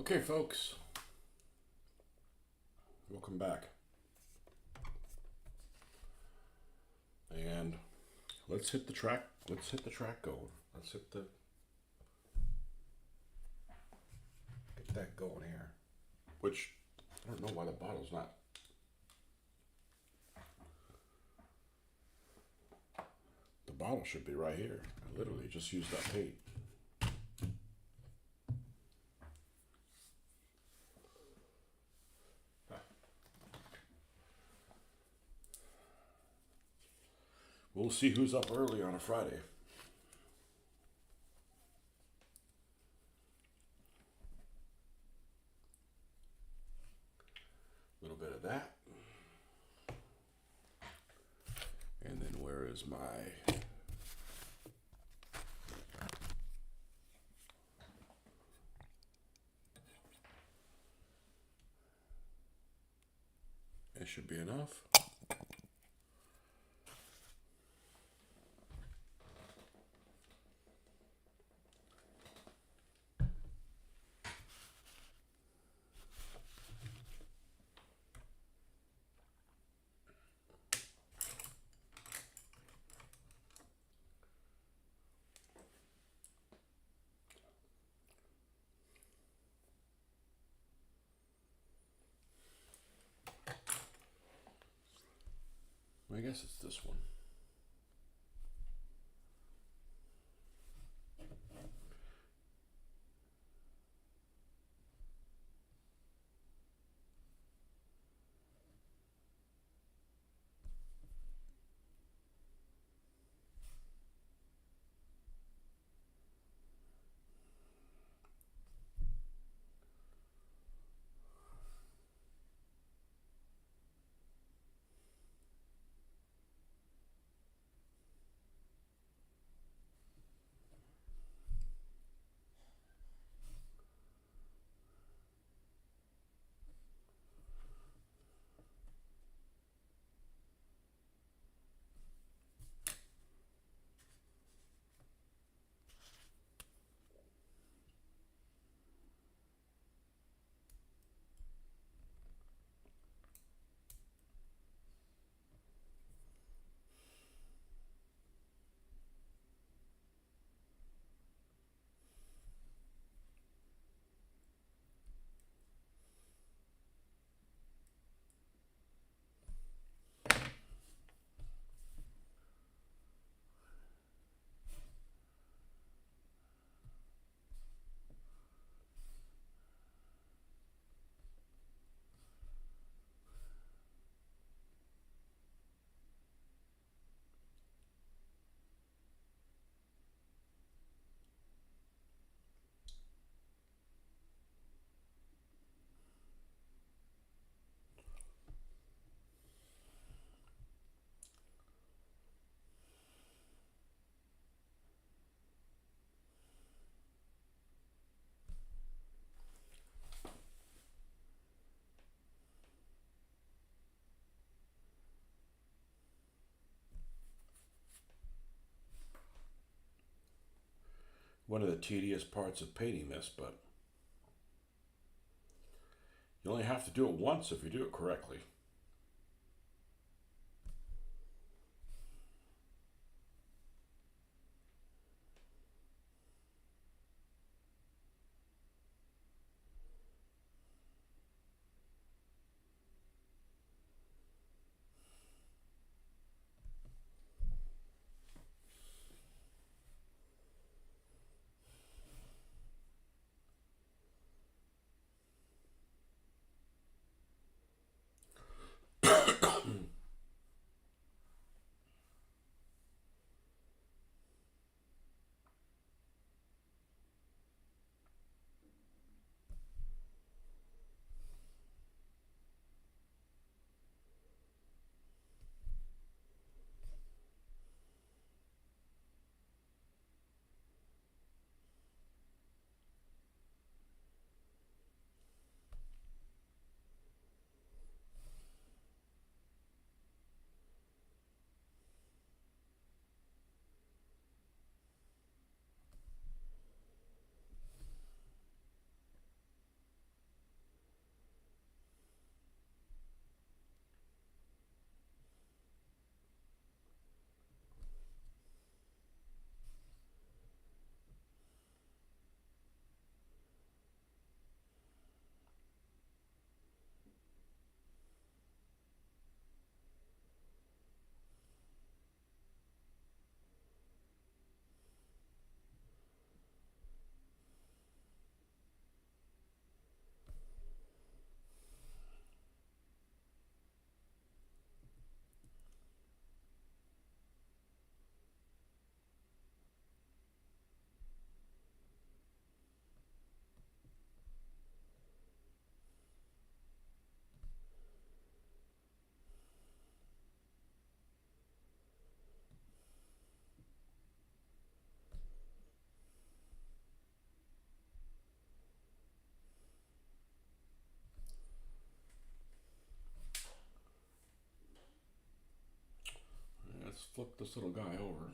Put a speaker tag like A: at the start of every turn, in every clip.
A: Okay, folks, welcome back. And let's hit the track. Let's hit the track going. Let's get that going here. Which I don't know why the bottle's not. The bottle should be right here. I literally just used that tape. We'll see who's up early on a Friday. A little bit of that. And then where is my... It should be enough. I guess it's this one. One of the tedious parts of painting this, but you only have to do it once if you do it correctly. let's flip this little guy over.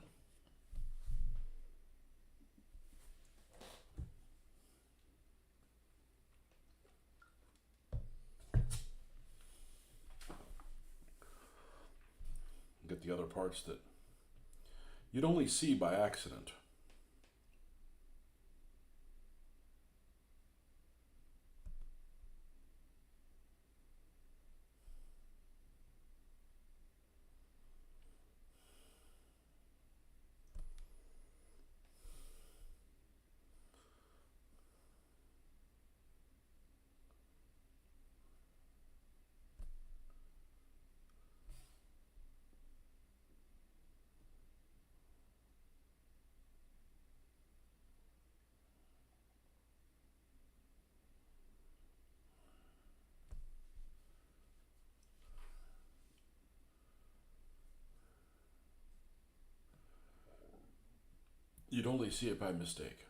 A: Get the other parts that you'd only see by accident. You'd only see it by mistake.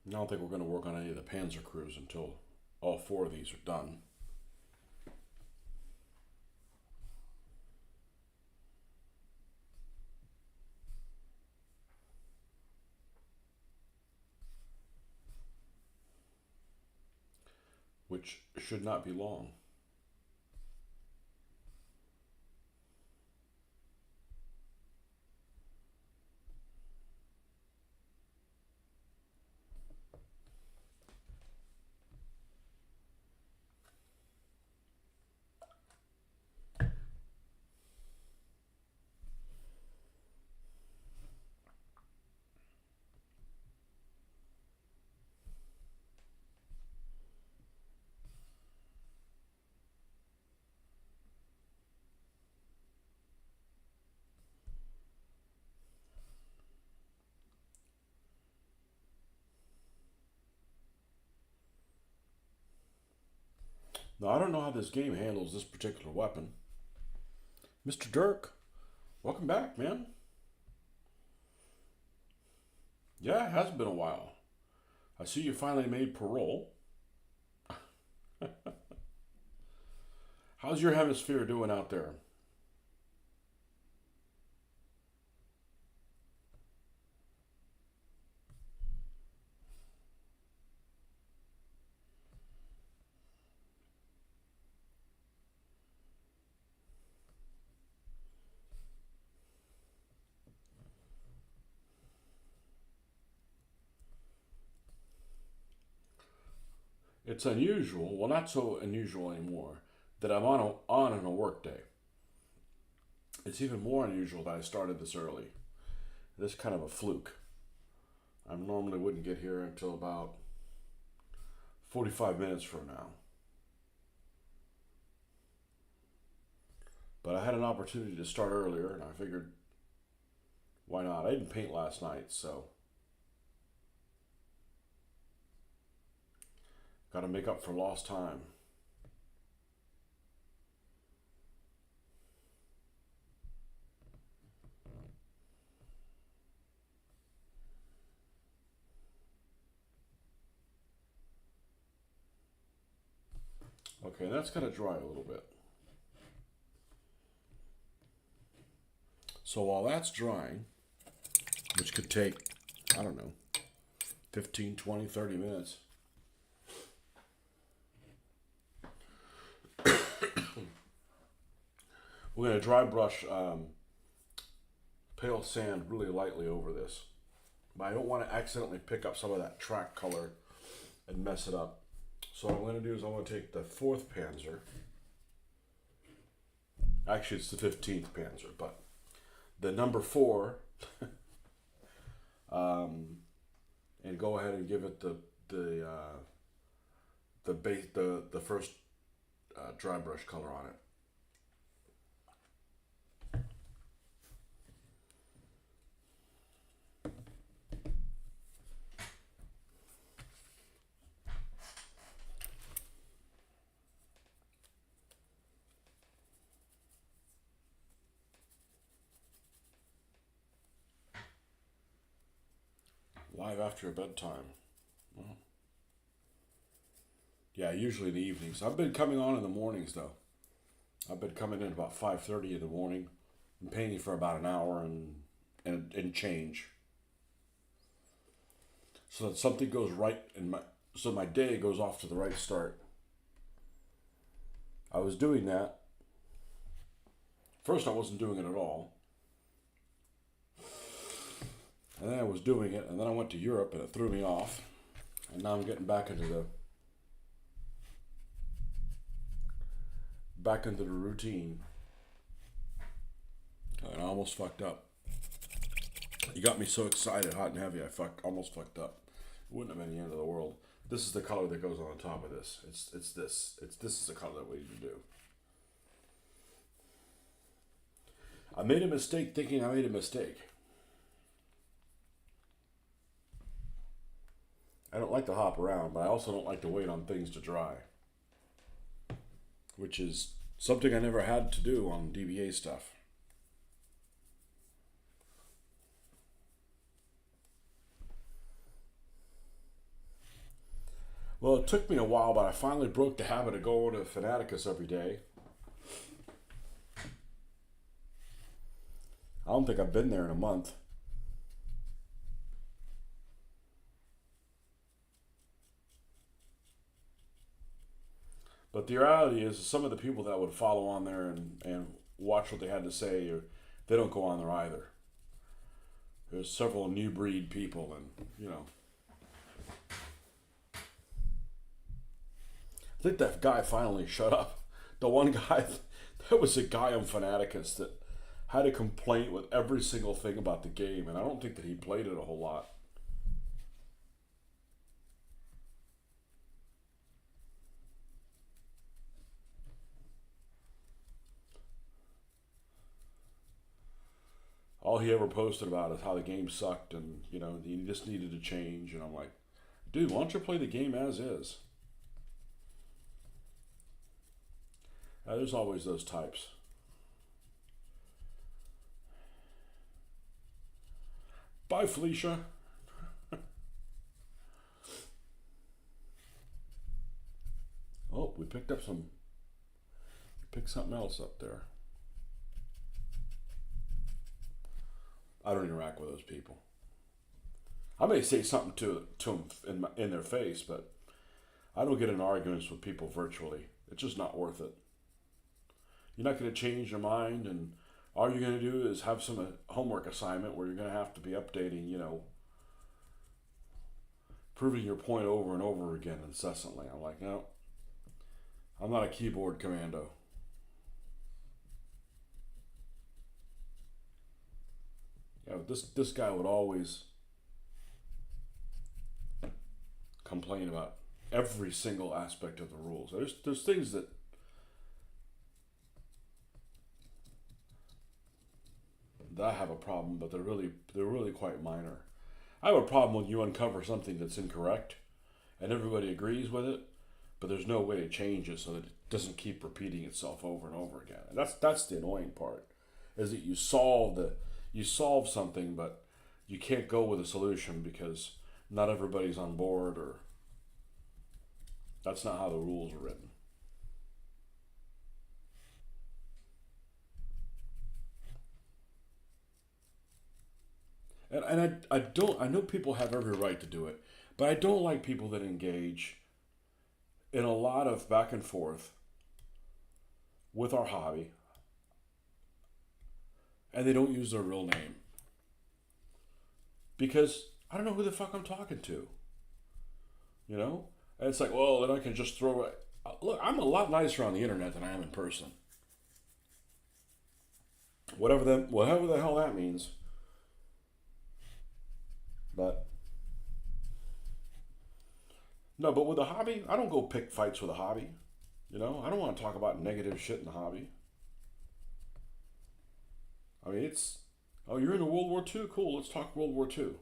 A: I don't think we're going to work on any of the Panzer crews until all 4 of these are done. Which should not be long. Now, I don't know how this game handles this particular weapon. Mr. Dirk, welcome back, man. Yeah, it has been a while. I see you finally made parole. How's your hemisphere doing out there? It's unusual, well, not so unusual anymore, that I'm on a work day. It's even more unusual that I started this early. This is kind of a fluke. I normally wouldn't get here until about 45 minutes from now. But I had an opportunity to start earlier, and I figured, why not? I didn't paint last night, so got to make up for lost time. Okay, that's got to dry a little bit. So while that's drying, which could take, I don't know, 15, 20, 30 minutes, we're going to dry brush pale sand really lightly over this. But I don't want to accidentally pick up some of that track color and mess it up. So what I'm going to do is I'm going to take the 4th Panzer. Actually, it's the 15th Panzer, but the number 4 um, and go ahead and give it the base the first dry brush color on it. Live after bedtime. Well, yeah, usually in the evenings. I've been coming on in the mornings though. I've been coming in about 5:30 in the morning and painting for about an hour and change. So that something goes right in my day goes off to the right start. I was doing that. First I wasn't doing it at all. And then I was doing it, and then I went to Europe, and it threw me off. And now I'm getting back into the routine. And I almost fucked up. You got me so excited, hot and heavy. Almost fucked up. It wouldn't have been the end of the world. This is the color that goes on top of this. It's this. This is the color that we need to do. I made a mistake thinking I made a mistake. I don't like to hop around, but I also don't like to wait on things to dry, which is something I never had to do on DBA stuff. Well, it took me a while, but I finally broke the habit of going to Fanaticus every day. I don't think I've been there in a month. But the reality is, some of the people that would follow on there and watch what they had to say, they don't go on there either. There's several new breed people, and I think that guy finally shut up. The one guy, there was a guy on Fanaticus that had a complaint with every single thing about the game, and I don't think that he played it a whole lot. All he ever posted about is how the game sucked, and he just needed to change. And I'm like, dude, why don't you play the game as is? There's always those types. Bye, Felicia. Oh, we picked something else up there. I don't interact with those people. I may say something to them in their face, but I don't get in arguments with people virtually. It's just not worth it. You're not going to change your mind, and all you're going to do is have some homework assignment where you're going to have to be updating, proving your point over and over again incessantly. I'm like, no, I'm not a keyboard commando. This guy would always complain about every single aspect of the rules. There's things that I have a problem, but they're really quite minor. I have a problem when you uncover something that's incorrect, and everybody agrees with it, but there's no way to change it so that it doesn't keep repeating itself over and over again. And that's the annoying part, is that you solve something, but you can't go with a solution because not everybody's on board, or that's not how the rules are written. And I know people have every right to do it, but I don't like people that engage in a lot of back and forth with our hobby, and they don't use their real name, because I don't know who the fuck I'm talking to. And it's like, well, then I can just throw it. Look, I'm a lot nicer on the internet than I am in person. Whatever the hell that means. No, but with a hobby, I don't go pick fights with a hobby. I don't want to talk about negative shit in the hobby. I mean, oh, you're into World War II? Cool, let's talk World War II.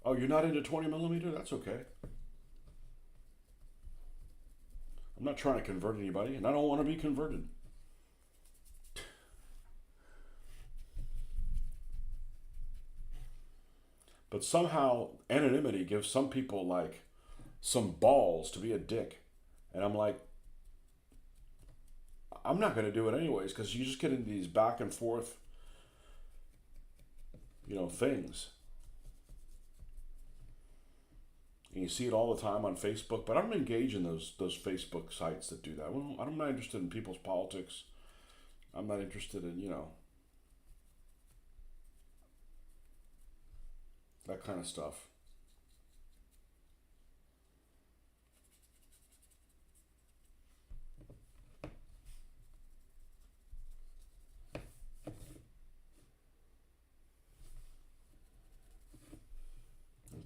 A: Oh, you're not into 20 millimeter? That's okay. I'm not trying to convert anybody, and I don't want to be converted. But somehow, anonymity gives some people, like, some balls to be a dick. And I'm like, I'm not going to do it anyways, because you just get into these back and forth, things. And you see it all the time on Facebook, but I don't engage in those Facebook sites that do that. I'm not interested in people's politics. I'm not interested in, that kind of stuff.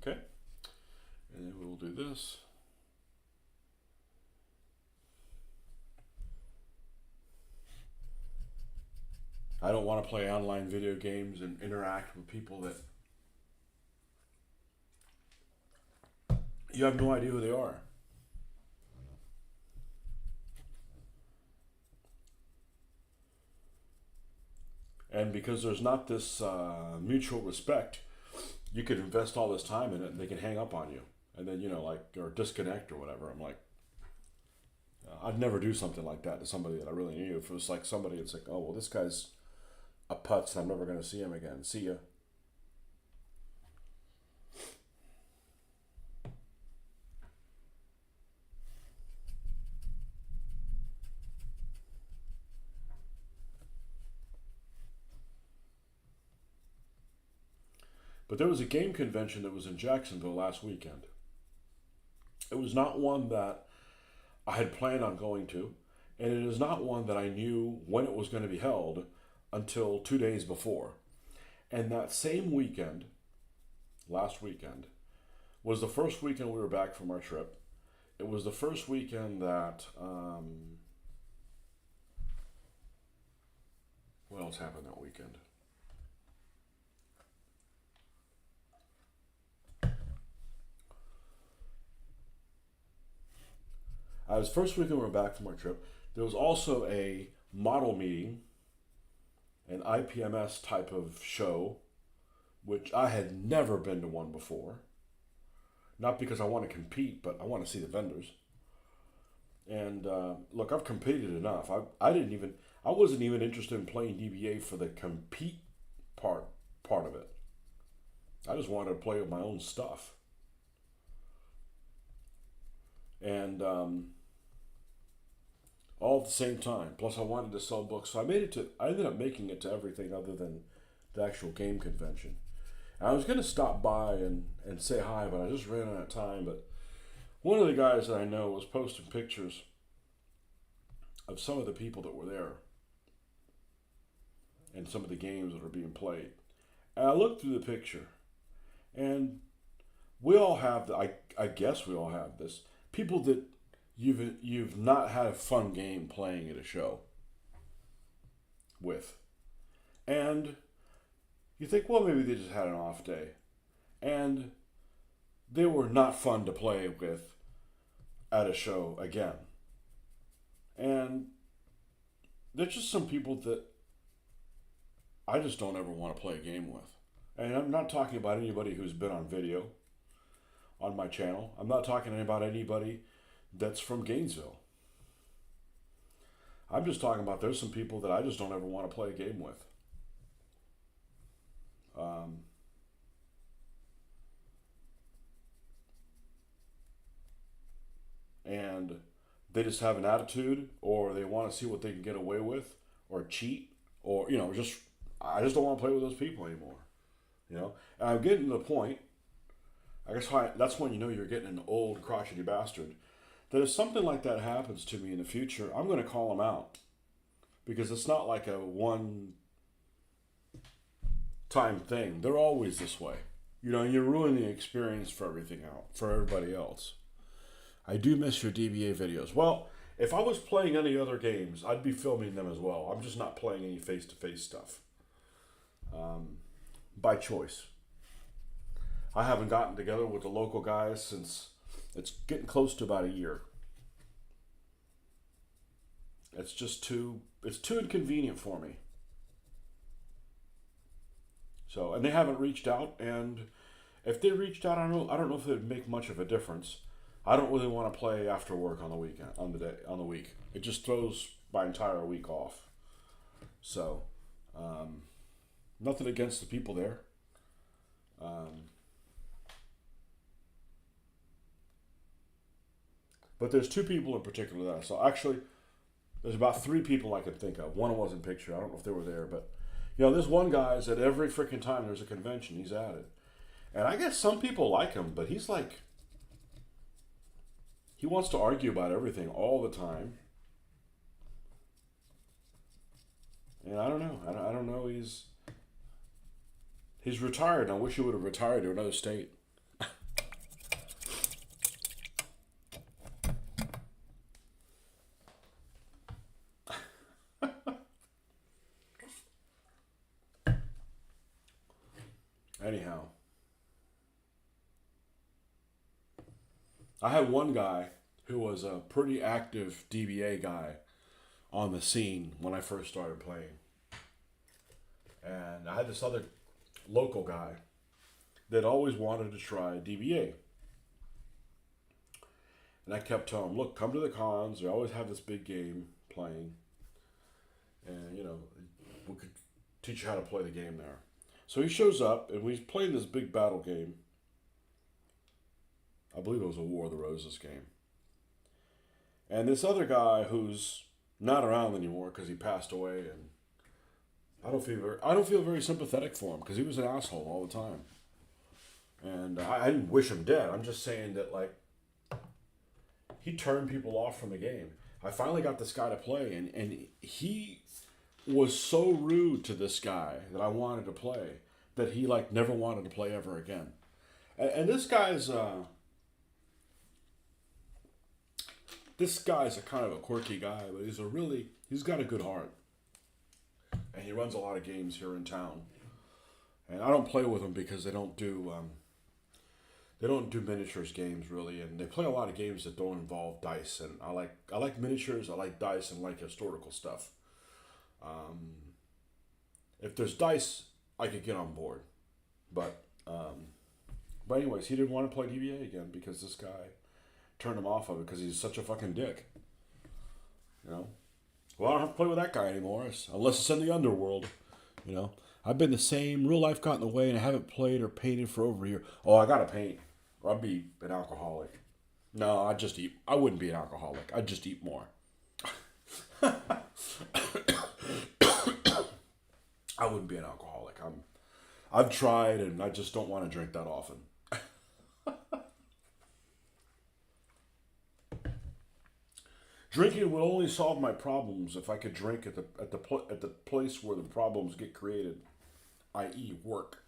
A: Okay? And then we'll do this. I don't want to play online video games and interact with people that you have no idea who they are. And because there's not this mutual respect, you could invest all this time in it and they can hang up on you. And then, or disconnect or whatever. I'm like, I'd never do something like that to somebody that I really knew. If it was like somebody that's like, oh, well, this guy's a putz and I'm never going to see him again. See ya. But there was a game convention that was in Jacksonville last weekend. It was not one that I had planned on going to, and it is not one that I knew when it was going to be held until 2 days before. And that same weekend, last weekend, was the first weekend we were back from our trip. It was the first weekend that, what else happened that weekend? As first weekend we were back from our trip, there was also a model meeting, an IPMS type of show, which I had never been to one before. Not because I want to compete, but I want to see the vendors. And look, I've competed enough. I wasn't even interested in playing DBA for the compete part of it. I just wanted to play with my own stuff. And all at the same time. Plus, I wanted to sell books, so I ended up making it to everything other than the actual game convention. And I was going to stop by and say hi, but I just ran out of time. But one of the guys that I know was posting pictures of some of the people that were there and some of the games that are being played. And I looked through the picture, and we all have, I guess we all have this, people that you've not had a fun game playing at a show with. And you think, well, maybe they just had an off day. And they were not fun to play with at a show again. And there's just some people that I just don't ever want to play a game with. And I'm not talking about anybody who's been on video on my channel. I'm not talking about anybody that's from Gainesville. I'm just talking about there's some people that I just don't ever want to play a game with. And they just have an attitude, or they want to see what they can get away with, or cheat, or I just don't want to play with those people anymore. And I'm getting to the point. I guess that's when you're getting an old crotchety bastard. That if something like that happens to me in the future, I'm going to call them out, because it's not like a one time thing. They're always this way. You're ruining the experience for everybody else. I do miss your DBA videos. Well, if I was playing any other games, I'd be filming them as well. I'm just not playing any face-to-face stuff. By choice. I haven't gotten together with the local guys since it's getting close to about a year. It's too inconvenient for me. So, and they haven't reached out, and if they reached out, I don't know if it would make much of a difference. I don't really want to play after work on the weekend, on the week. It just throws my entire week off. So, nothing against the people there. But there's two people in particular that I saw. Actually, there's about three people I can think of. One wasn't pictured. I don't know if they were there, but this one guy is at every freaking time there's a convention, he's at it. And I guess some people like him, but he's like, he wants to argue about everything all the time. And I don't know. I don't know. He's retired. And I wish he would have retired to another state. Anyhow, I had one guy who was a pretty active DBA guy on the scene when I first started playing. And I had this other local guy that always wanted to try DBA. And I kept telling him, look, come to the cons. They always have this big game playing. And, we could teach you how to play the game there. So he shows up, and we played this big battle game. I believe it was a War of the Roses game. And this other guy who's not around anymore because he passed away, and I don't feel very sympathetic for him because he was an asshole all the time. And I didn't wish him dead. I'm just saying that, like, he turned people off from the game. I finally got this guy to play, and he was so rude to this guy that I wanted to play that he, like, never wanted to play ever again. And this guy's a kind of a quirky guy, but he's got a good heart. And he runs a lot of games here in town. And I don't play with him because they don't do miniatures games really, and they play a lot of games that don't involve dice. And I like miniatures, I like dice, and like historical stuff. If there's dice, I could get on board, but anyways, he didn't want to play DBA again because this guy turned him off of it because he's such a fucking dick. Well, I don't have to play with that guy anymore unless it's in the underworld. I've been the same. Real life got in the way, and I haven't played or painted for over a year. Oh, I gotta paint, or I'd be an alcoholic. No, I'd just eat. I wouldn't be an alcoholic. I'd just eat more. I wouldn't be an alcoholic. I've tried, and I just don't want to drink that often. Drinking would only solve my problems if I could drink at the place where the problems get created, i.e., work.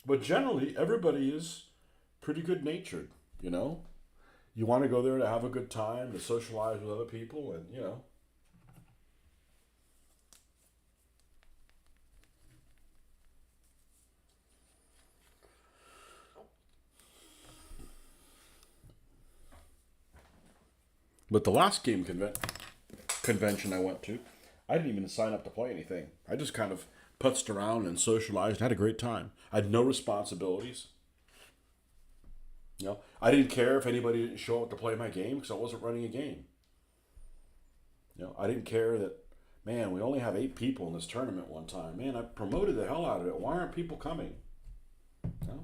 A: But generally, everybody is pretty good natured. You want to go there to have a good time, to socialize with other people, and But the last game convention I went to, I didn't even sign up to play anything. I just kind of putzed around and socialized and had a great time. I had no responsibilities. I didn't care if anybody didn't show up to play my game because I wasn't running a game. I didn't care that, man, we only have 8 people in this tournament one time. Man, I promoted the hell out of it. Why aren't people coming?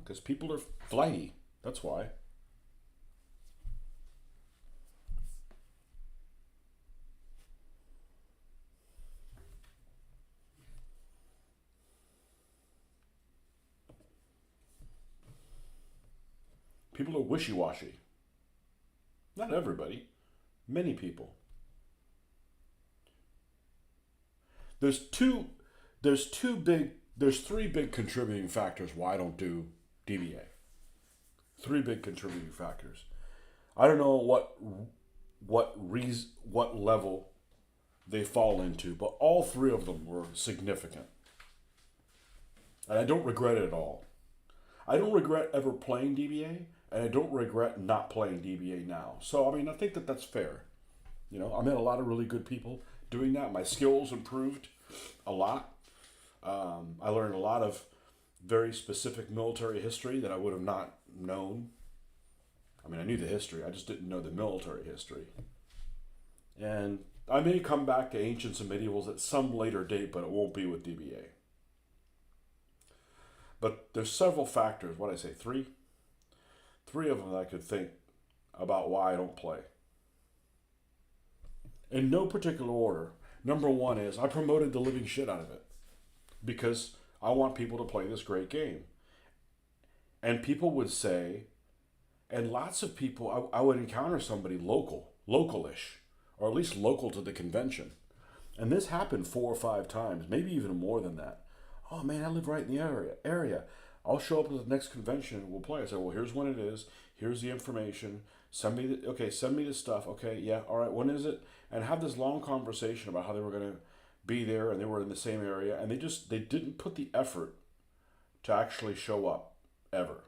A: Because people are flighty. That's why. People are wishy-washy. Not everybody. Many people. There's two. There's three big contributing factors why I don't do DBA. Three big contributing factors. I don't know what level they fall into, but all three of them were significant. And I don't regret it at all. I don't regret ever playing DBA, and I don't regret not playing DBA now. So, I mean, I think that that's fair. I met a lot of really good people doing that. My skills improved a lot. I learned a lot of very specific military history that I would have not known. I mean, I knew the history, I just didn't know the military history. And I may come back to ancients and medievals at some later date, but it won't be with DBA. But there's several factors. What did I say? Three? Three of them that I could think about why I don't play. In no particular order. Number one is I promoted the living shit out of it because I want people to play this great game. And people would say, and lots of people, I would encounter somebody localish, or at least local to the convention. And this happened 4 or 5 times, maybe even more than that. Oh man, I live right in the area. I'll show up at the next convention and we'll play. I say, well, here's when it is. Here's the information. Send me the stuff. Okay, yeah, all right, when is it? And have this long conversation about how they were going to be there and they were in the same area. And they didn't put the effort to actually show up, ever.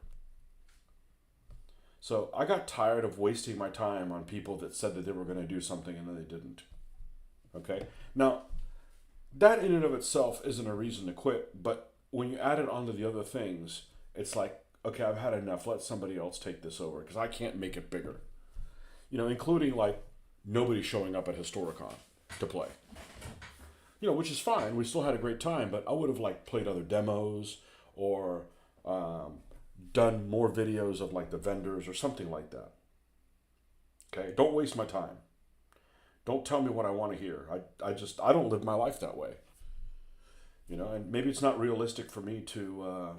A: So I got tired of wasting my time on people that said that they were going to do something and then they didn't. Okay? Now, that in and of itself isn't a reason to quit, but when you add it onto the other things, it's like, okay, I've had enough. Let somebody else take this over because I can't make it bigger. Including like nobody showing up at Historicon to play. Which is fine. We still had a great time, but I would have like played other demos or done more videos of like the vendors or something like that. Okay, don't waste my time. Don't tell me what I want to hear. I don't live my life that way. And maybe it's not realistic for me to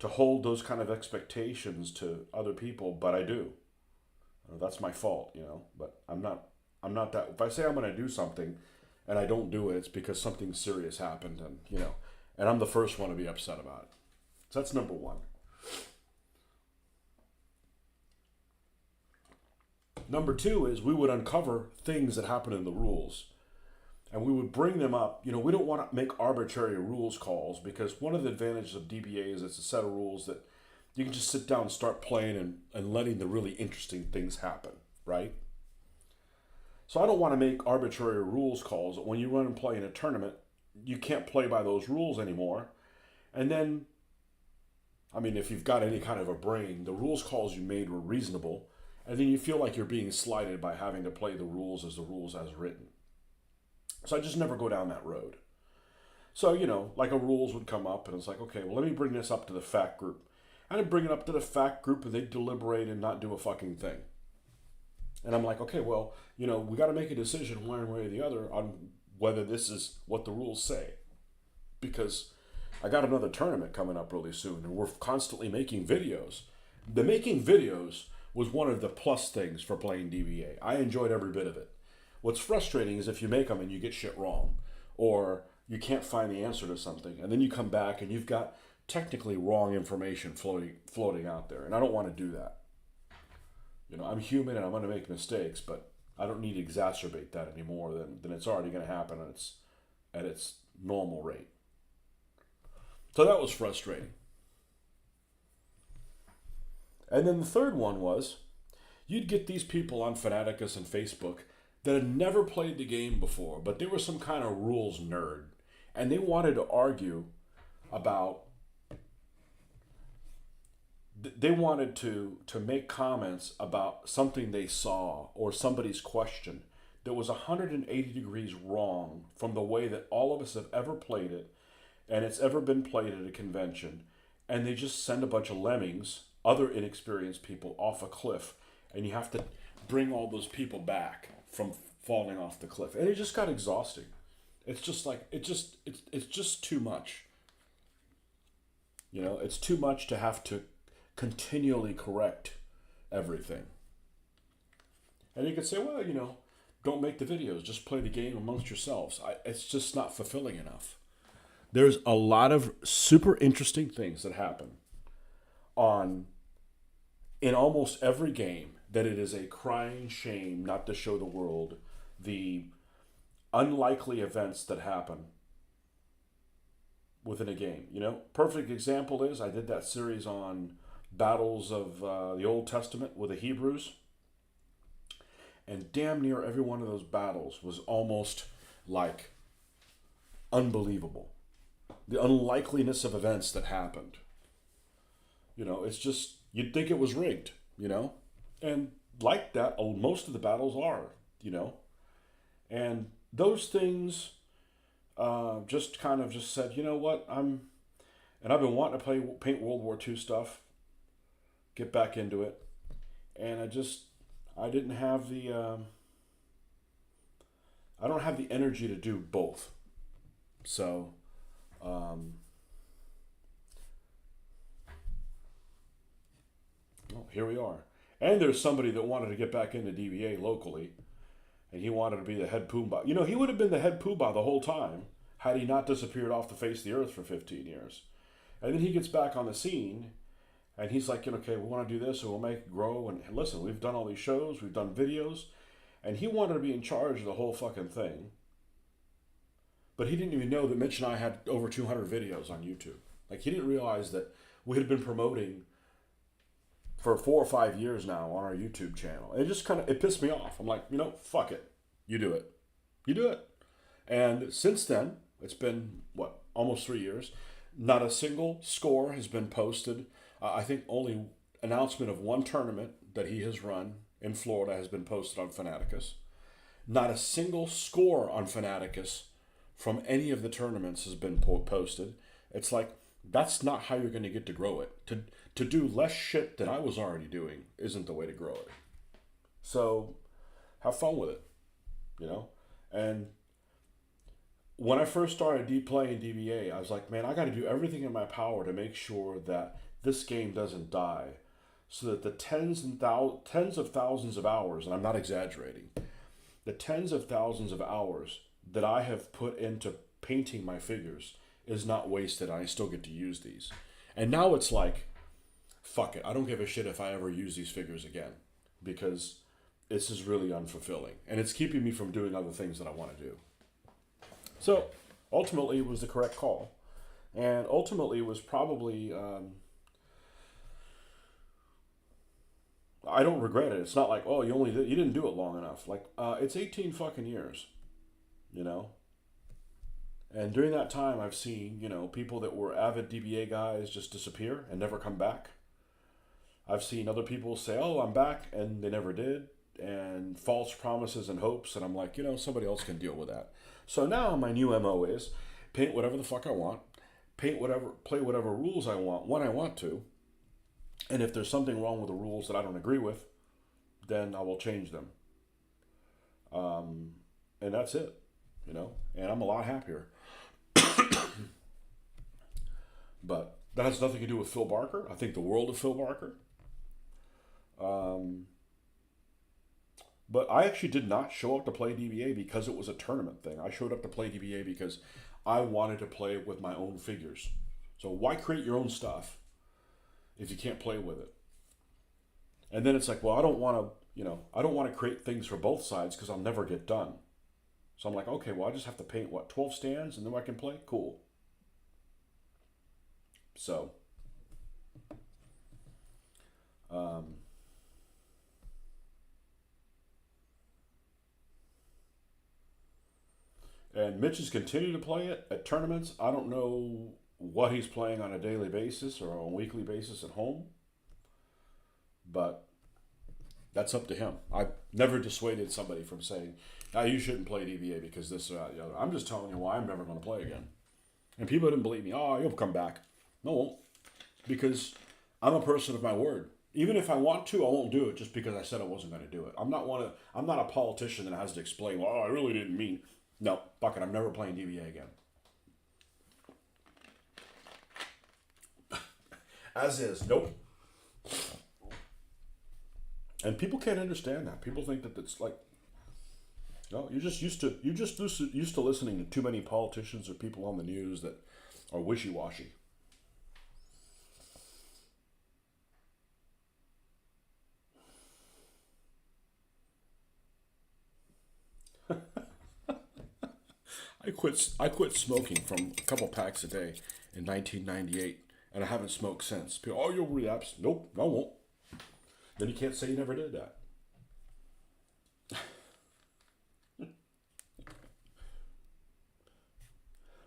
A: hold those kind of expectations to other people, but I do. That's my fault, But I'm not that. If I say I'm going to do something and I don't do it, it's because something serious happened, and I'm the first one to be upset about it. So that's number one. Number two is we would uncover things that happen in the rules and we would bring them up. We don't want to make arbitrary rules calls because one of the advantages of DBA is it's a set of rules that you can just sit down and start playing and letting the really interesting things happen, right? So I don't want to make arbitrary rules calls that when you run and play in a tournament, you can't play by those rules anymore. And then, I mean, if you've got any kind of a brain, the rules calls you made were reasonable. And then you feel like you're being slighted by having to play the rules as written. So I just never go down that road. So, like a rules would come up and it's like, okay, well, let me bring this up to the fact group. And I'd bring it up to the fact group and they'd deliberate and not do a fucking thing. And I'm like, okay, well, we got to make a decision one way or the other on whether this is what the rules say. Because I got another tournament coming up really soon and we're constantly making videos. The making videos was one of the plus things for playing DBA. I enjoyed every bit of it. What's frustrating is if you make them and you get shit wrong, or you can't find the answer to something, and then you come back and you've got technically wrong information floating out there, and I don't want to do that. I'm human and I'm going to make mistakes, but I don't need to exacerbate that any more than it's already going to happen at its normal rate. So that was frustrating. And then the third one was, you'd get these people on Fanaticus and Facebook that had never played the game before, but they were some kind of rules nerd. And they wanted to argue about, they wanted to make comments about something they saw or somebody's question that was 180 degrees wrong from the way that all of us have ever played it, and it's ever been played at a convention. And they just send a bunch of lemmings, other inexperienced people, off a cliff, and you have to bring all those people back from falling off the cliff. And it just got exhausting. It's just like, it's just too much. It's too much to have to continually correct everything. And you could say, well, don't make the videos. Just play the game amongst yourselves. It's just not fulfilling enough. There's a lot of super interesting things that happen on in almost every game that it is a crying shame not to show the world the unlikely events that happen within a game. You know, perfect example is I did that series on battles of the Old Testament with the Hebrews, and damn near every one of those battles was almost like unbelievable. The unlikeliness of events that happened. You know, it's just, you'd think it was rigged, you know? And like that, most of the battles are, you know? And those things just kind of just said, you know what, and I've been wanting to paint World War II stuff, get back into it. And I didn't have I don't have the energy to do both. So, well, here we are. And there's somebody that wanted to get back into DBA locally, and he wanted to be the head Pumbaa. You know, he would have been the head Pumbaa the whole time had he not disappeared off the face of the earth for 15 years. And then he gets back on the scene, and he's like, okay, we want to do this, and we'll make it grow. And listen, we've done all these shows, we've done videos, and he wanted to be in charge of the whole fucking thing. But he didn't even know that Mitch and I had over 200 videos on YouTube. Like, he didn't realize that we had been promoting for 4 or 5 years now on our YouTube channel. It just it pissed me off. I'm like, you know, fuck it. You do it. You do it. And since then, it's been, almost 3 years. Not a single score has been posted. I think only announcement of one tournament that he has run in Florida has been posted on Fanaticus. Not a single score on Fanaticus from any of the tournaments has been posted. It's like, that's not how you're going to get to grow it. To do less shit than I was already doing isn't the way to grow it. So have fun with it, you know? And when I first started playing DBA, I was like, man, I got to do everything in my power to make sure that this game doesn't die, so that the tens of thousands of hours, and I'm not exaggerating, the tens of thousands of hours that I have put into painting my figures is not wasted. I still get to use these. And now it's like, fuck it. I don't give a shit if I ever use these figures again, because this is really unfulfilling. And it's keeping me from doing other things that I want to do. So ultimately it was the correct call. And ultimately it was probably, I don't regret it. It's not like, oh, you didn't do it long enough. Like, it's 18 fucking years, you know? And during that time, I've seen, you know, people that were avid DBA guys just disappear and never come back. I've seen other people say, oh, I'm back, and they never did, and false promises and hopes, and I'm like, you know, somebody else can deal with that. So now my new MO is paint whatever the fuck I want, play whatever rules I want when I want to, and if there's something wrong with the rules that I don't agree with, then I will change them. And that's it, you know, and I'm a lot happier. But that has nothing to do with Phil Barker. I think the world of Phil Barker. But I actually did not show up to play DBA because it was a tournament thing. I showed up to play DBA because I wanted to play with my own figures. So why create your own stuff if you can't play with it? And then it's like, well, I don't want to create things for both sides because I'll never get done. So I'm like, okay, well, I just have to paint, 12 stands and then I can play? Cool. So, and Mitch has continued to play it at tournaments. I don't know what he's playing on a daily basis or on a weekly basis at home, but that's up to him. I've never dissuaded somebody from saying, you shouldn't play DBA because this or that. I'm just telling you why I'm never going to play again. And people didn't believe me. Oh, you'll come back. No, I won't. Because I'm a person of my word. Even if I want to, I won't do it just because I said I wasn't going to do it. I'm not a politician that has to explain, well, I really didn't mean. No, fuck it, I'm never playing DBA again. As is, nope. And people can't understand that. People think that it's like, No, you're just used to listening to too many politicians or people on the news that are wishy-washy. I quit smoking from a couple packs a day in 1998, and I haven't smoked since. People, oh, you'll relapse. Nope, I won't. Then you can't say you never did that.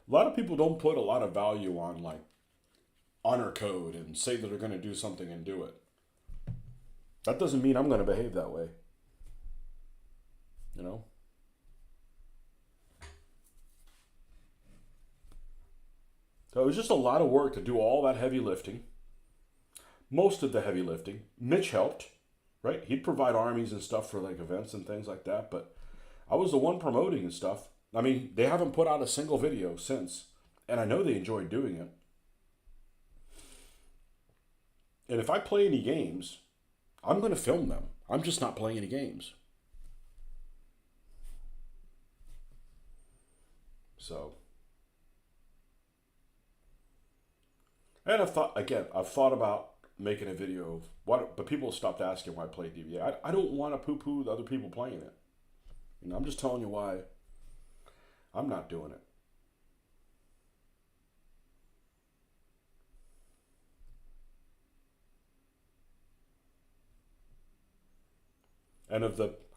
A: A lot of people don't put a lot of value on like honor code and say that they're going to do something and do it. That doesn't mean I'm going to behave that way. You know. So it was just a lot of work to do all that heavy lifting. Most of the heavy lifting. Mitch helped, right? He'd provide armies and stuff for like events and things like that, but I was the one promoting and stuff. I mean, they haven't put out a single video since, and I know they enjoyed doing it. And if I play any games, I'm going to film them. I'm just not playing any games. So, and I've thought about making a video of what, but people stopped asking why I play DBA. I don't want to poo-poo the other people playing it. I'm just telling you why I'm not doing it. And I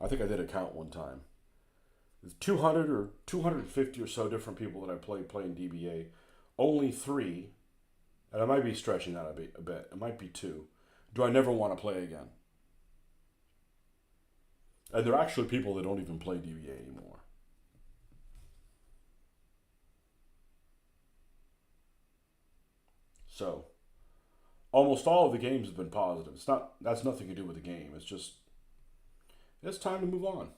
A: think I did a count one time. 200 or 250 or so different people that I playing DBA. Only three, and I might be stretching that a bit. It might be two. Do I never want to play again? And they're actually people that don't even play DBA anymore. So almost all of the games have been positive. It's not that's nothing to do with the game. It's just it's time to move on.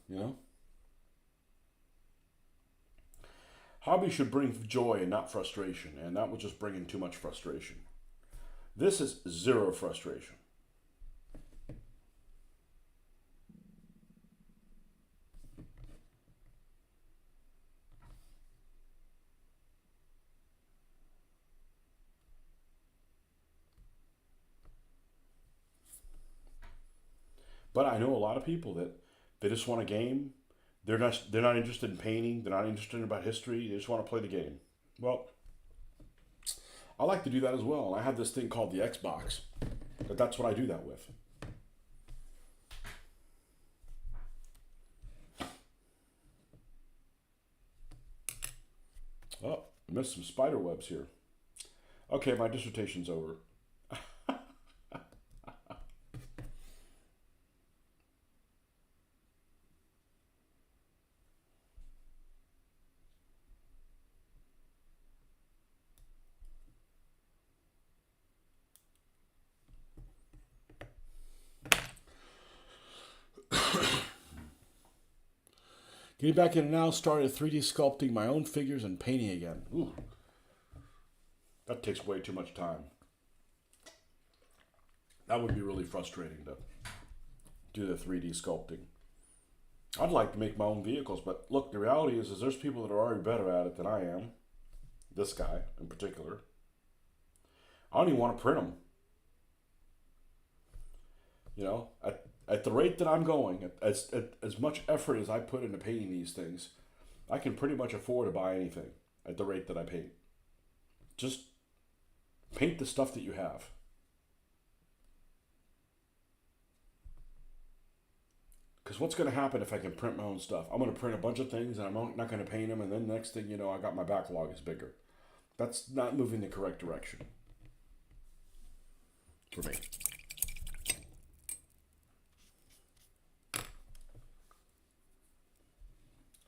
A: Hobby should bring joy and not frustration, and that was just bringing too much frustration. This is zero frustration. But I know a lot of people that they just want a game. They're not interested in painting. They're not interested in about history. They just want to play the game. Well, I like to do that as well. I have this thing called the Xbox, but that's what I do that with. Oh, I missed some spider webs here. Okay, my dissertation's over. Getting back in now, started 3D sculpting my own figures and painting again. Ooh, that takes way too much time. That would be really frustrating to do the 3D sculpting. I'd like to make my own vehicles, but look, the reality is there's people that are already better at it than I am. This guy in particular. I don't even want to print them. At the rate that I'm going, as much effort as I put into painting these things, I can pretty much afford to buy anything at the rate that I paint. Just paint the stuff that you have. Because what's going to happen if I can print my own stuff? I'm going to print a bunch of things and I'm not going to paint them, and then the next thing you know, I got my backlog is bigger. That's not moving the correct direction for me.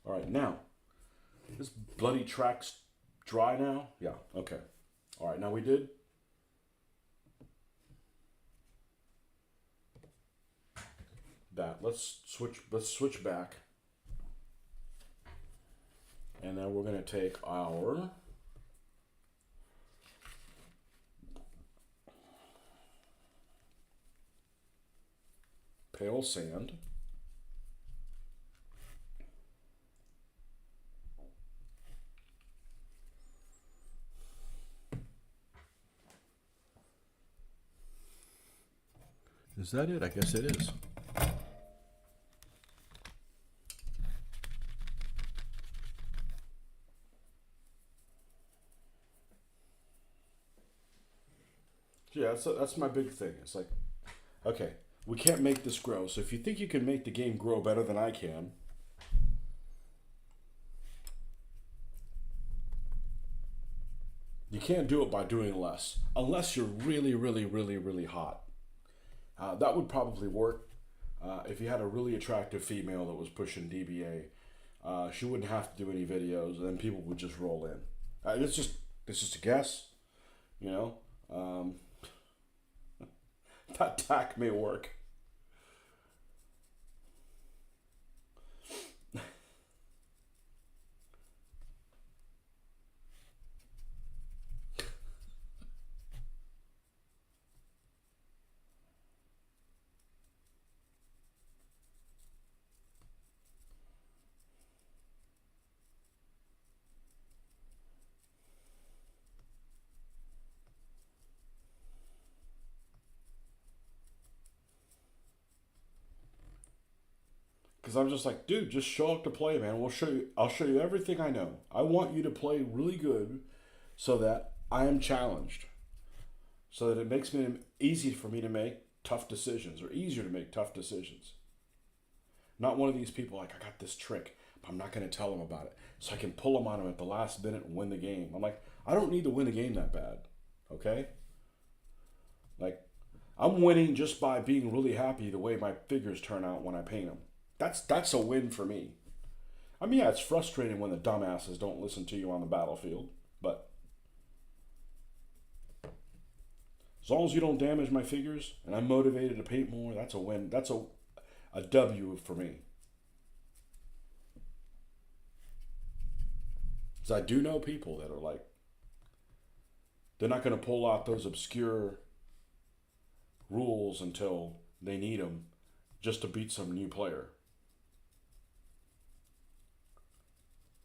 A: All right, now, this bloody track's dry now? Yeah, okay. All right, now we did that. Let's switch back. And then we're going to take our pale sand. Is that it? I guess it is. Yeah, that's my big thing. It's like, okay, we can't make this grow. So if you think you can make the game grow better than I can, you can't do it by doing less. Unless you're really, really, really, really hot. That would probably work if you had a really attractive female that was pushing DBA. She wouldn't have to do any videos, and then people would just roll in. It's just a guess, you know. That tack may work. Because I'm just like, dude, just show up to play, man. We'll show you. I'll show you everything I know. I want you to play really good, so that I am challenged, so that it makes me easy for me to make tough decisions, or easier to make tough decisions. Not one of these people like, I got this trick, but I'm not going to tell them about it, so I can pull them on them at the last minute and win the game. I'm like, I don't need to win the game that bad, okay? Like, I'm winning just by being really happy the way my figures turn out when I paint them. That's a win for me. I mean, yeah, it's frustrating when the dumbasses don't listen to you on the battlefield, but as long as you don't damage my figures and I'm motivated to paint more, that's a win. That's a W for me. Because I do know people that are like, they're not going to pull out those obscure rules until they need them just to beat some new player.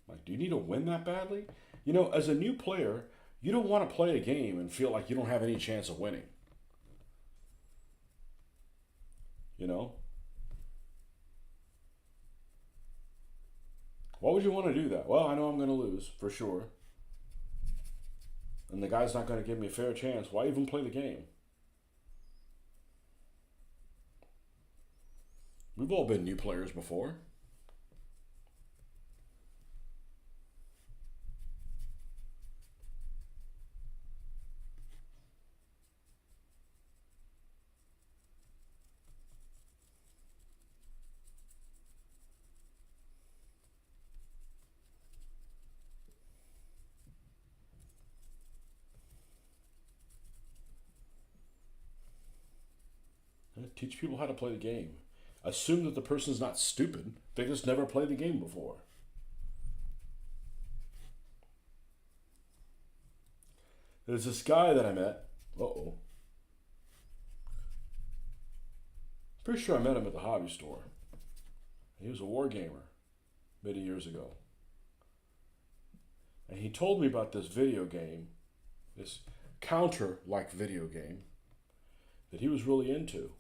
A: Like, do you need to win that badly? You know, as a new player, you don't want to play a game and feel like you don't have any chance of winning. You know? Why would you want to do that? Well, I know I'm going to lose, for sure. And the guy's not going to give me a fair chance. Why even play the game? We've all been new players before. Teach people how to play the game. Assume that the person's not stupid. They just never played the game before. There's this guy that I met. Uh-oh. Pretty sure I met him at the hobby store. He was a war gamer many years ago. And he told me about this video game, this counter-like video game, that he was really into.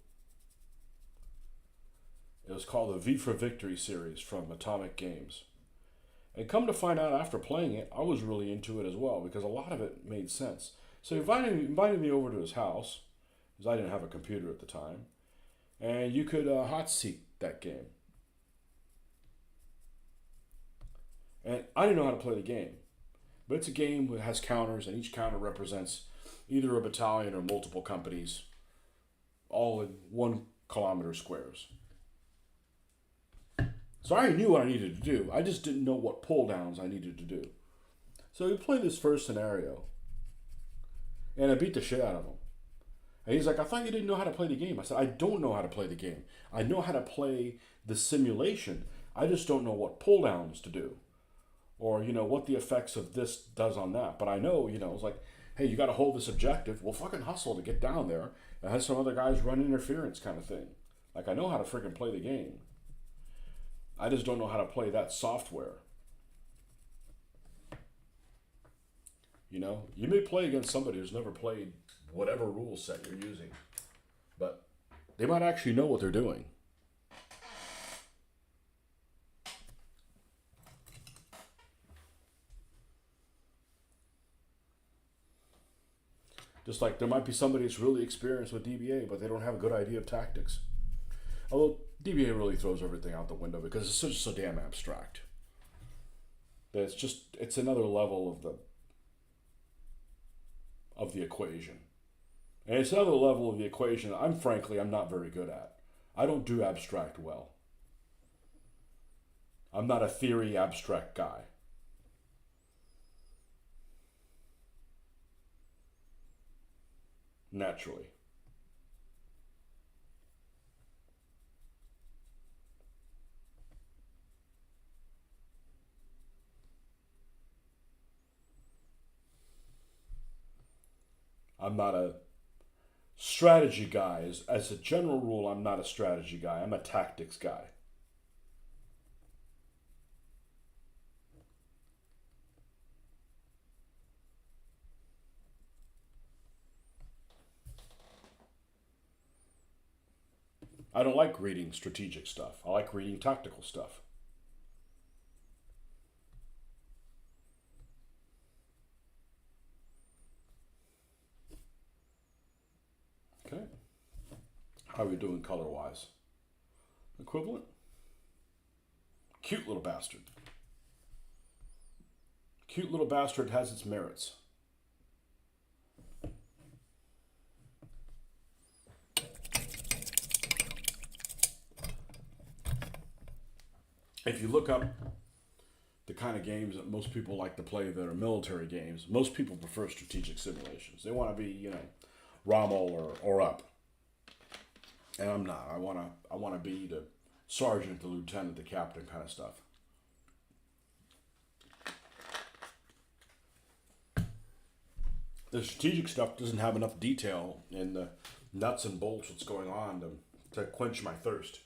A: It was called the V for Victory series from Atomic Games. And come to find out after playing it, I was really into it as well because a lot of it made sense. So he invited me over to his house, because I didn't have a computer at the time, and you could hot seat that game. And I didn't know how to play the game, but it's a game that has counters, and each counter represents either a battalion or multiple companies, all in 1 kilometer squares. So I already knew what I needed to do. I just didn't know what pull downs I needed to do. So we played this first scenario, and I beat the shit out of him. And he's like, I thought you didn't know how to play the game. I said, I don't know how to play the game. I know how to play the simulation. I just don't know what pull downs to do. Or, you know, what the effects of this does on that. But I know, you know, it's like, hey, you got to hold this objective. Well, fucking hustle to get down there. And have some other guys run interference kind of thing. Like, I know how to freaking play the game. I just don't know how to play that software. You know, you may play against somebody who's never played whatever rule set you're using, but They might actually know what they're doing. Just like there might be somebody that's really experienced with DBA, but they don't have a good idea of tactics. Although DBA really throws everything out the window because it's just so damn abstract. That it's another level of the equation. And it's another level of the equation I'm not very good at. I don't do abstract well. I'm not a theory abstract guy. Naturally. I'm not a strategy guy. As a general rule, I'm not a strategy guy. I'm a tactics guy. I don't like reading strategic stuff. I like reading tactical stuff. Okay. How are we doing color wise? Equivalent? Cute little bastard. Cute little bastard has its merits. If you look up the kind of games that most people like to play that are military games, most people prefer strategic simulations. They want to be, Rommel or up. And I'm not. I want to be the sergeant, the lieutenant, the captain kind of stuff. The strategic stuff doesn't have enough detail in the nuts and bolts what's going on to quench my thirst.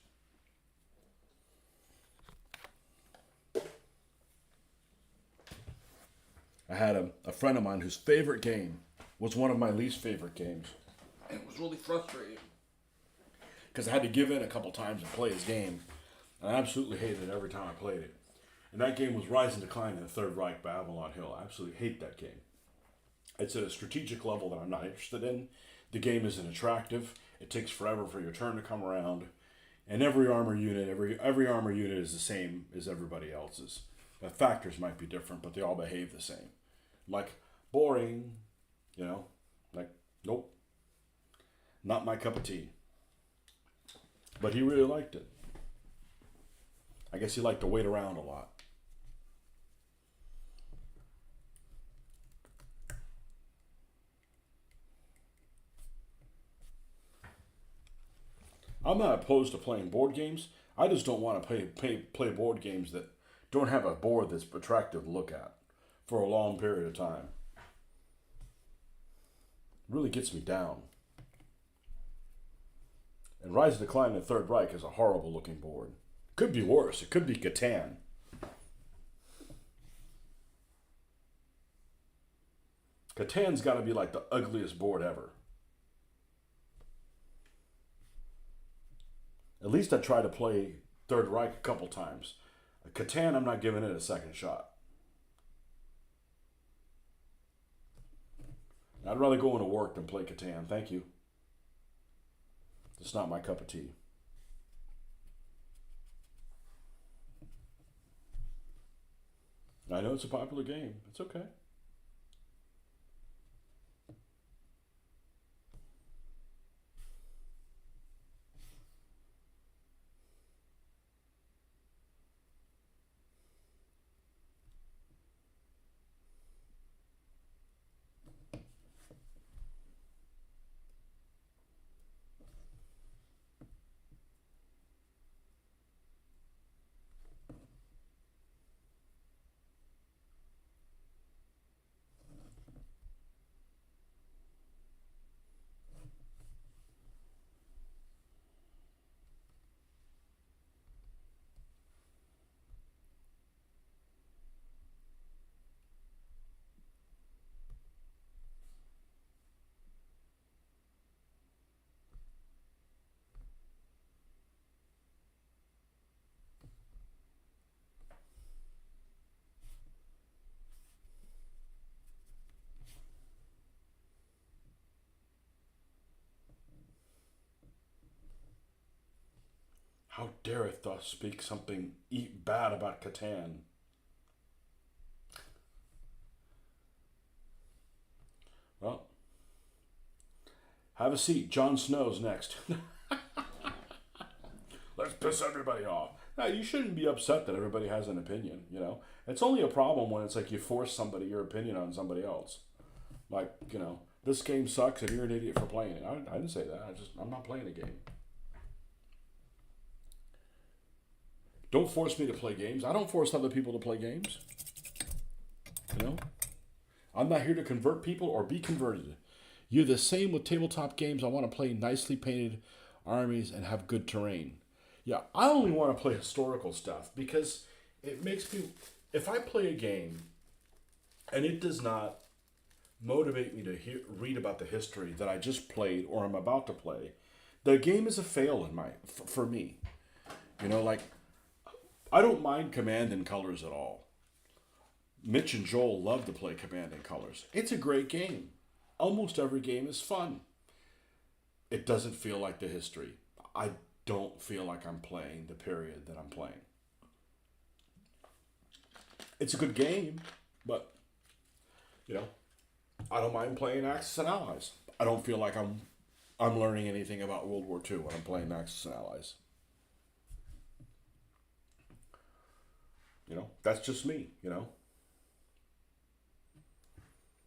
A: I had a friend of mine whose favorite game was one of my least favorite games. And it was really frustrating. Because I had to give in a couple times and play his game. And I absolutely hated it every time I played it. And that game was Rise and Decline in the Third Reich by Avalon Hill. I absolutely hate that game. It's at a strategic level that I'm not interested in. The game isn't attractive. It takes forever for your turn to come around. And every armor unit is the same as everybody else's. The factors might be different, but they all behave the same. Like, boring, nope, not my cup of tea. But he really liked it. I guess he liked to wait around a lot. I'm not opposed to playing board games. I just don't want to play board games that don't have a board that's attractive to look at for a long period of time. It really gets me down. And Rise and Decline in the Third Reich is a horrible looking board. Could be worse. It could be Catan. Catan's got to be like the ugliest board ever. At least I tried to play Third Reich a couple times. Catan, I'm not giving it a second shot. I'd rather go into work than play Catan. Thank you. It's not my cup of tea. I know it's a popular game. It's okay. How dareth thou speak something bad about Catan? Well, have a seat. Jon Snow's next. Let's piss everybody off. Now, you shouldn't be upset that everybody has an opinion, you know? It's only a problem when it's like you force somebody your opinion on somebody else. Like, you know, this game sucks and you're an idiot for playing it. I didn't say that. I'm not playing a game. Don't force me to play games. I don't force other people to play games. You know? I'm not here to convert people or be converted. You're the same with tabletop games. I want to play nicely painted armies and have good terrain. Yeah, I only want to play historical stuff because it makes me. If I play a game and it does not motivate me to read about the history that I just played or I'm about to play, the game is a fail for me. You know, like I don't mind Command and Colors at all. Mitch and Joel love to play Command and Colors. It's a great game. Almost every game is fun. It doesn't feel like the history. I don't feel like I'm playing the period that I'm playing. It's a good game, but you know, I don't mind playing Axis and Allies. I don't feel like I'm learning anything about World War II when I'm playing Axis and Allies. You know, that's just me, you know.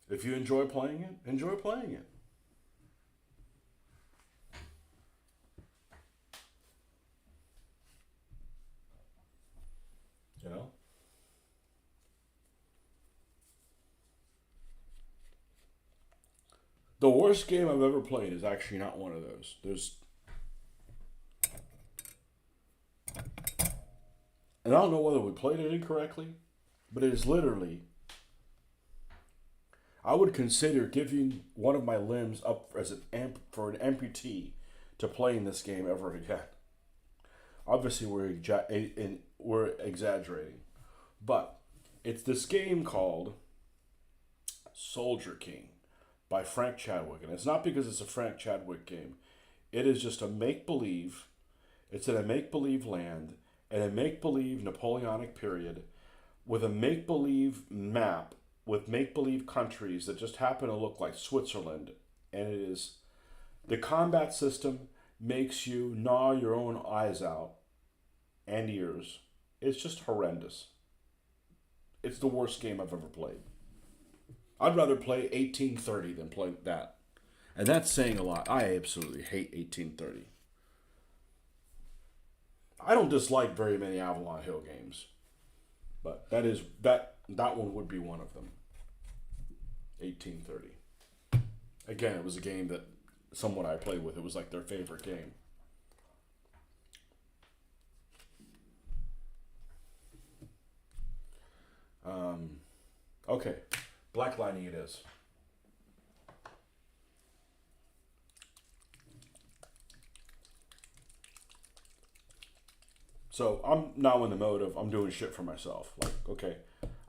A: If you enjoy playing it, enjoy playing it. You know? The worst game I've ever played is actually not one of those. And I don't know whether we played it incorrectly, but it is literally, I would consider giving one of my limbs up as for an amputee to play in this game ever again. Obviously, we're exaggerating, but it's this game called Soldier King by Frank Chadwick, and it's not because it's a Frank Chadwick game. It is just a make believe. It's in a make believe land and a make believe Napoleonic period with a make believe map with make believe countries that just happen to look like Switzerland, and it is the combat system makes you gnaw your own eyes out and ears. It's just horrendous. It's the worst game I've ever played. I'd rather play 1830 than play that. And that's saying a lot. I absolutely hate 1830. I don't dislike very many Avalon Hill games. But that one would be one of them. 1830. Again, it was a game that someone I played with, it was like their favorite game. Okay, blacklining it is. So I'm now in the mode of I'm doing shit for myself. Like, okay,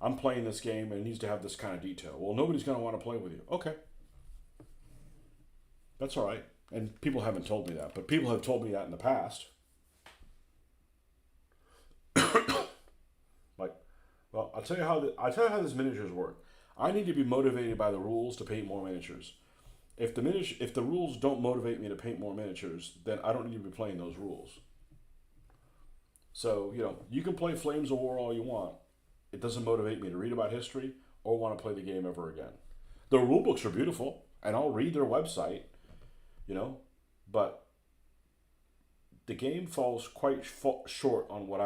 A: I'm playing this game and it needs to have this kind of detail. Well, nobody's going to want to play with you. Okay. That's all right. And people haven't told me that, but people have told me that in the past. Like, well, I'll tell you how this miniatures work. I need to be motivated by the rules to paint more miniatures. If the rules don't motivate me to paint more miniatures, then I don't need to be playing those rules. So, you know, you can play Flames of War all you want. It doesn't motivate me to read about history or want to play the game ever again. The rule books are beautiful, and I'll read their website, you know, but the game falls quite short on what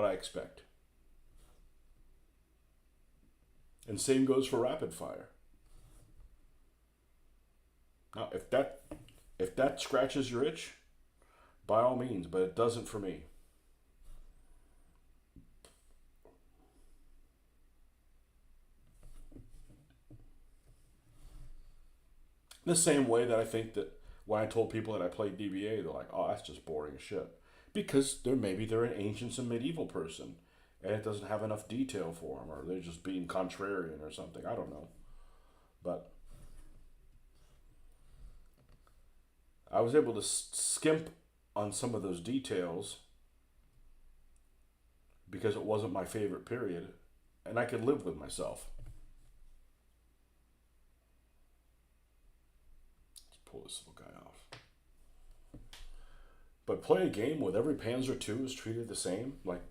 A: I expect. And same goes for Rapid Fire. Now, if that scratches your itch, by all means, but it doesn't for me. The same way that I think that when I told people that I played DBA, they're like, "Oh, that's just boring as shit," because they're an ancient and medieval person, and it doesn't have enough detail for them, or they're just being contrarian or something. I don't know, but I was able to skimp on some of those details because it wasn't my favorite period, and I could live with myself. Let's pull this little guy off. But play a game with every Panzer II is treated the same, like,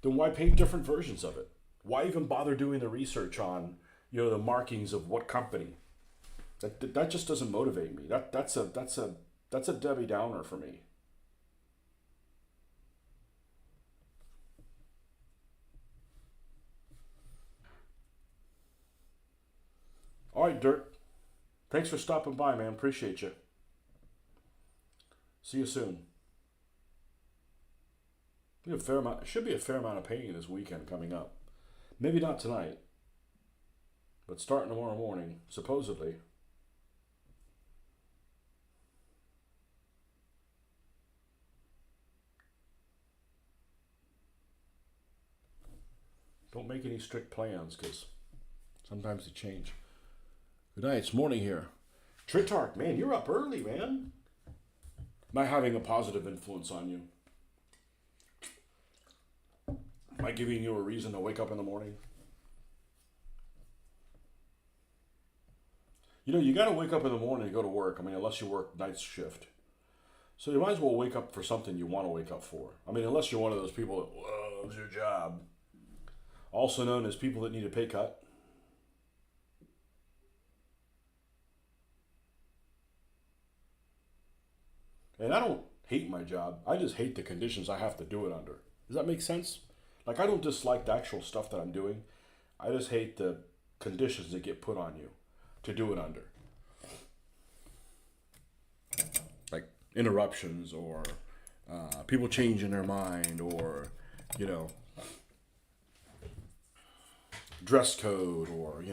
A: then why paint different versions of it? Why even bother doing the research on, the markings of what company? That just doesn't motivate me. That's a Debbie Downer for me. All right, Dirt. Thanks for stopping by, man. Appreciate you. See you soon. Be a fair amount. Should be a fair amount of painting this weekend coming up. Maybe not tonight, but starting tomorrow morning, supposedly. Don't make any strict plans, because sometimes they change. Good night. It's morning here. Tritark, man, you're up early, man. Am I having a positive influence on you? Am I giving you a reason to wake up in the morning? You got to wake up in the morning to go to work. I mean, unless you work night shift. So you might as well wake up for something you want to wake up for. I mean, unless you're one of those people that loves your job. Also known as people that need a pay cut. And I don't hate my job. I just hate the conditions I have to do it under. Does that make sense? Like, I don't dislike the actual stuff that I'm doing. I just hate the conditions that get put on you to do it under. Like interruptions or people changing their mind or, dress code or.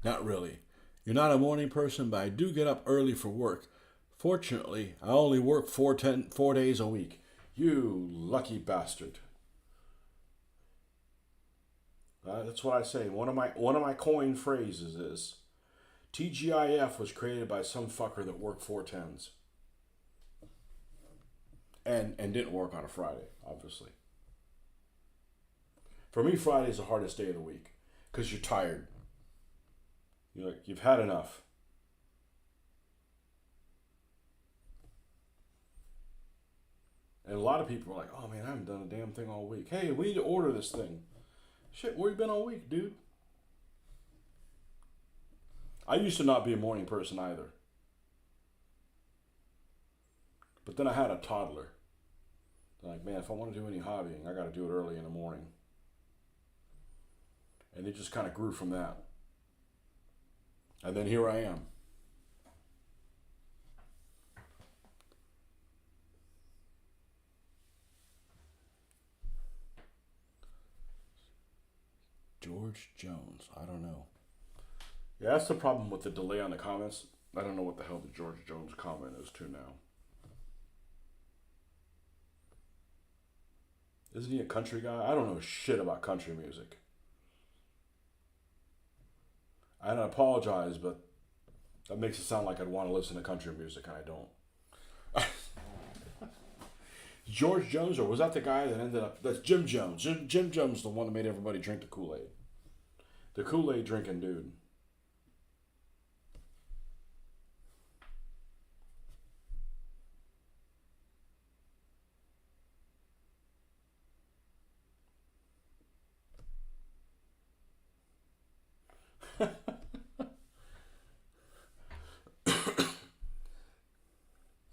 A: Not really. You're not a morning person, but I do get up early for work. Fortunately, I only work 4 days a week. You lucky bastard. That's what I say. One of my coined phrases is TGIF was created by some fucker that worked 4 10s. And didn't work on a Friday, obviously. For me, Friday's the hardest day of the week because you're tired. You've had enough. And a lot of people are like, oh man, I haven't done a damn thing all week. Hey, we need to order this thing. Shit, where you been all week, dude? I used to not be a morning person either. But then I had a toddler. Like, man, if I want to do any hobbying, I got to do it early in the morning. And it just kind of grew from that. And then here I am. George Jones. I don't know. Yeah, that's the problem with the delay on the comments. I don't know what the hell the George Jones comment is to now. Isn't he a country guy? I don't know shit about country music. And I apologize, but that makes it sound like I'd want to listen to country music, and I don't. George Jones, or was that the guy that ended up... That's Jim Jones. Jim Jones, the one that made everybody drink the Kool-Aid. The Kool-Aid drinking dude.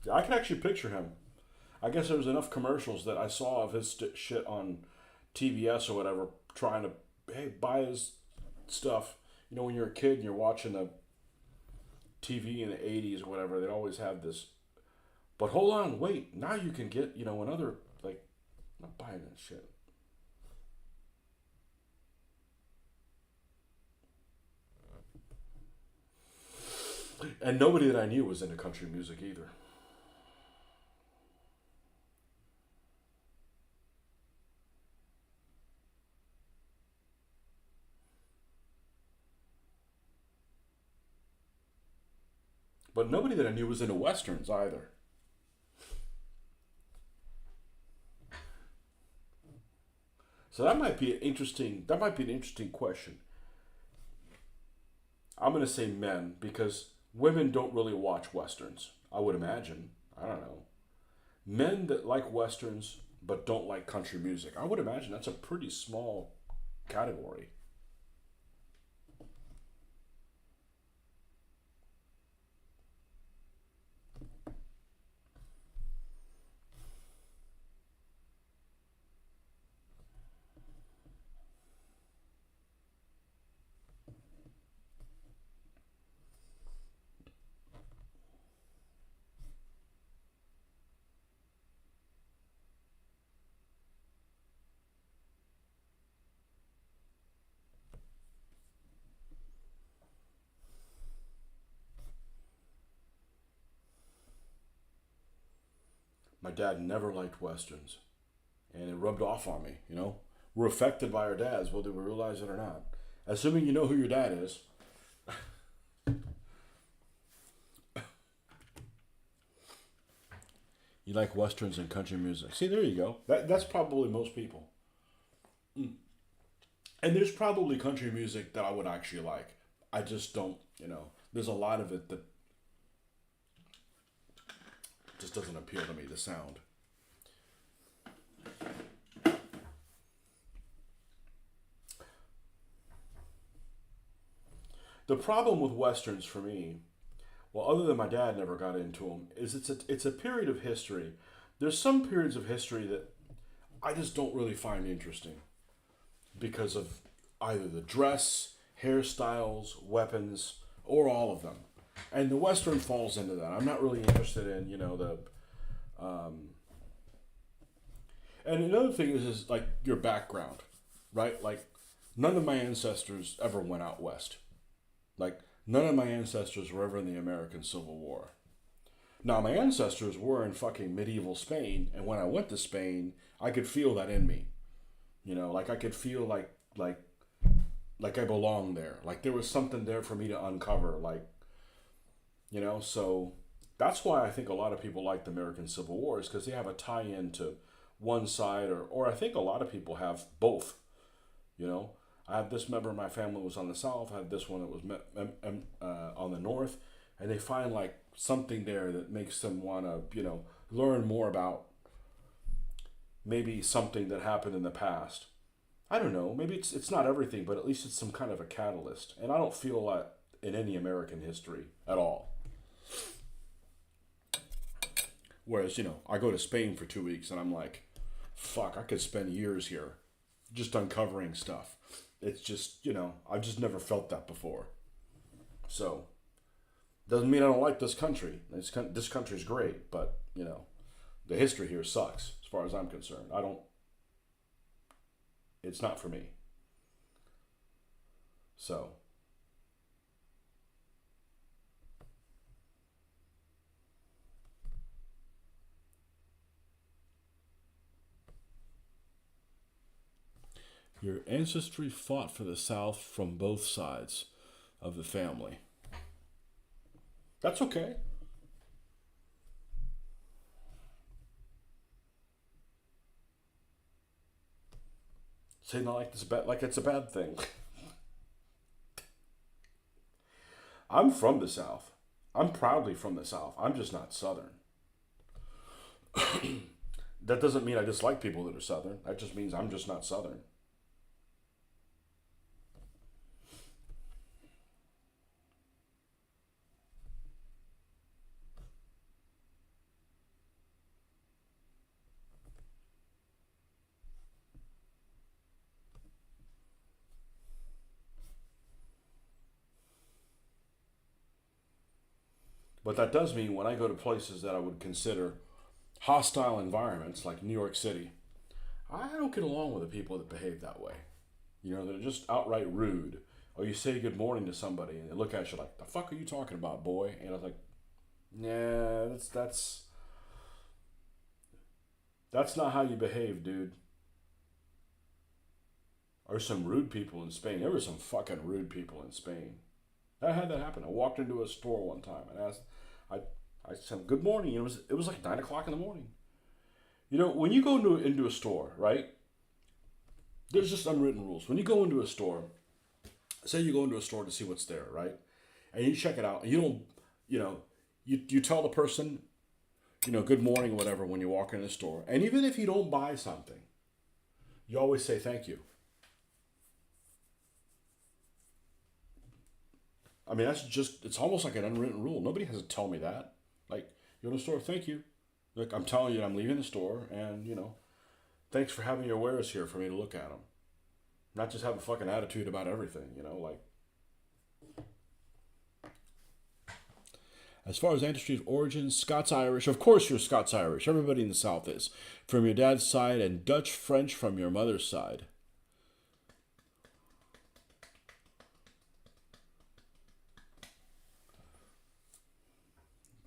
A: I can actually picture him. I guess there was enough commercials that I saw of his shit on TBS or whatever, trying to, hey, buy his stuff. You know, when you're a kid and you're watching the TV in the 80s or whatever, they'd always have this. But hold on, wait. Now you can get, another, like, I'm not buying that shit. And nobody that I knew was into country music either. But nobody that I knew was into westerns either. So that might be an interesting. That might be an interesting question. I'm gonna say men because women don't really watch westerns. I would imagine. I don't know. Men that like westerns but don't like country music. I would imagine that's a pretty small category. My dad never liked westerns, and it rubbed off on me. We're affected by our dads, whether we realize it or not. Assuming you know who your dad is. You like westerns and country music. See, there you go. That's probably most people. Mm. And there's probably country music that I would actually like. I just don't, there's a lot of it that just doesn't appeal to me, the sound. The problem with westerns for me, well, other than my dad never got into them, is it's a period of history. There's some periods of history that I just don't really find interesting because of either the dress, hairstyles, weapons, or all of them. And the western falls into that. I'm not really interested in the. Um, and another thing is like your background, right? Like none of my ancestors ever went out west. Like none of my ancestors were ever in the American Civil War. Now my ancestors were in fucking medieval Spain, and when I went to Spain, I could feel that in me. Like I could feel like I belonged there. Like there was something there for me to uncover. So that's why I think a lot of people like the American Civil War is because they have a tie-in to one side, or I think a lot of people have both. I have this member of my family was on the south. I have this one that was on the north, and they find like something there that makes them want to learn more about maybe something that happened in the past. I don't know. Maybe it's not everything, but at least it's some kind of a catalyst. And I don't feel that in any American history at all. Whereas, I go to Spain for 2 weeks and I'm like, fuck, I could spend years here just uncovering stuff. It's just, I've just never felt that before. So, doesn't mean I don't like this country. This country's great, but, the history here sucks as far as I'm concerned. It's not for me. So, your ancestry fought for the South from both sides of the family. That's okay. Say not like this bad, like it's a bad thing. I'm from the South. I'm proudly from the South. I'm just not Southern. That doesn't mean I dislike people that are Southern. That just means I'm just not Southern. But that does mean when I go to places that I would consider hostile environments, like New York City, I don't get along with the people that behave that way. You know, they're just outright rude. Or you say good morning to somebody and they look at you like, the fuck are you talking about, boy? And I was like, nah, that's not how you behave, dude. There's some rude people in Spain. There were some fucking rude people in Spain. I had that happen. I walked into a store one time and asked, I, I said good morning. It was like 9 o'clock in the morning. You know, when you go into a store, right? There's just unwritten rules. When you go into a store, say you go into a store to see what's there, right? And you check it out, and you don't, you know, you tell the person, you know, good morning or whatever when you walk in the store. And even if you don't buy something, you always say thank you. I mean, it's almost like an unwritten rule. Nobody has to tell me that. Like, you're in the store, thank you. Like, I'm telling you, I'm leaving the store, and, you know, thanks for having your wares here for me to look at them. Not just have a fucking attitude about everything, you know, like. As far as ancestry's origins, Scots-Irish, of course you're Scots-Irish. Everybody in the South is. From your dad's side, and Dutch-French from your mother's side.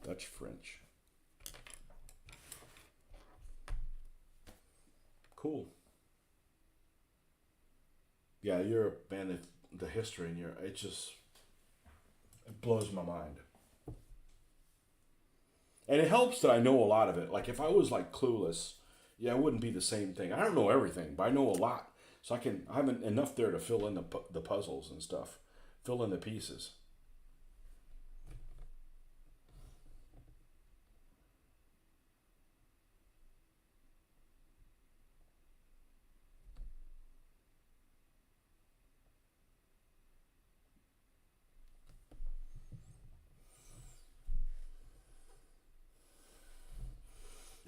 A: Dutch-French. Cool. Yeah, Europe, man, the history in Europe, it blows my mind. And it helps that I know a lot of it. Like, if I was, like, clueless, yeah, it wouldn't be the same thing. I don't know everything, but I know a lot. So I have enough there to fill in the puzzles and stuff. Fill in the pieces.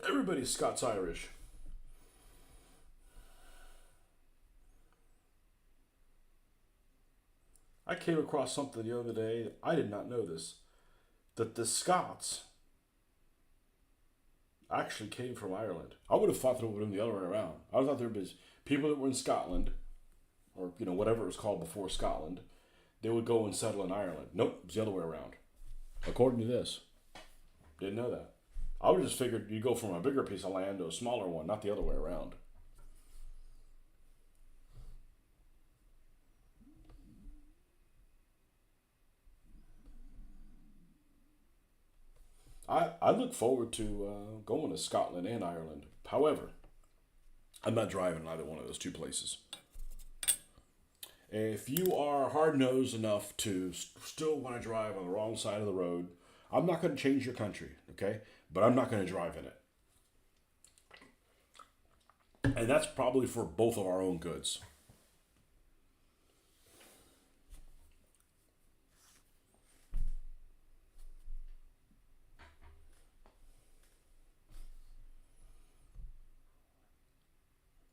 A: Everybody's Scots-Irish. I came across something the other day. I did not know this. That the Scots actually came from Ireland. I would have thought that it would have been the other way around. I would have thought there was people that were in Scotland, or you know whatever it was called before Scotland, they would go and settle in Ireland. Nope, it's the other way around. According to this, didn't know that. I would have just figured you go from a bigger piece of land to a smaller one, not the other way around. I look forward to going to Scotland and Ireland. However, I'm not driving either one of those two places. If you are hard nosed enough to still want to drive on the wrong side of the road, I'm not going to change your country, okay? But I'm not going to drive in it. And that's probably for both of our own goods.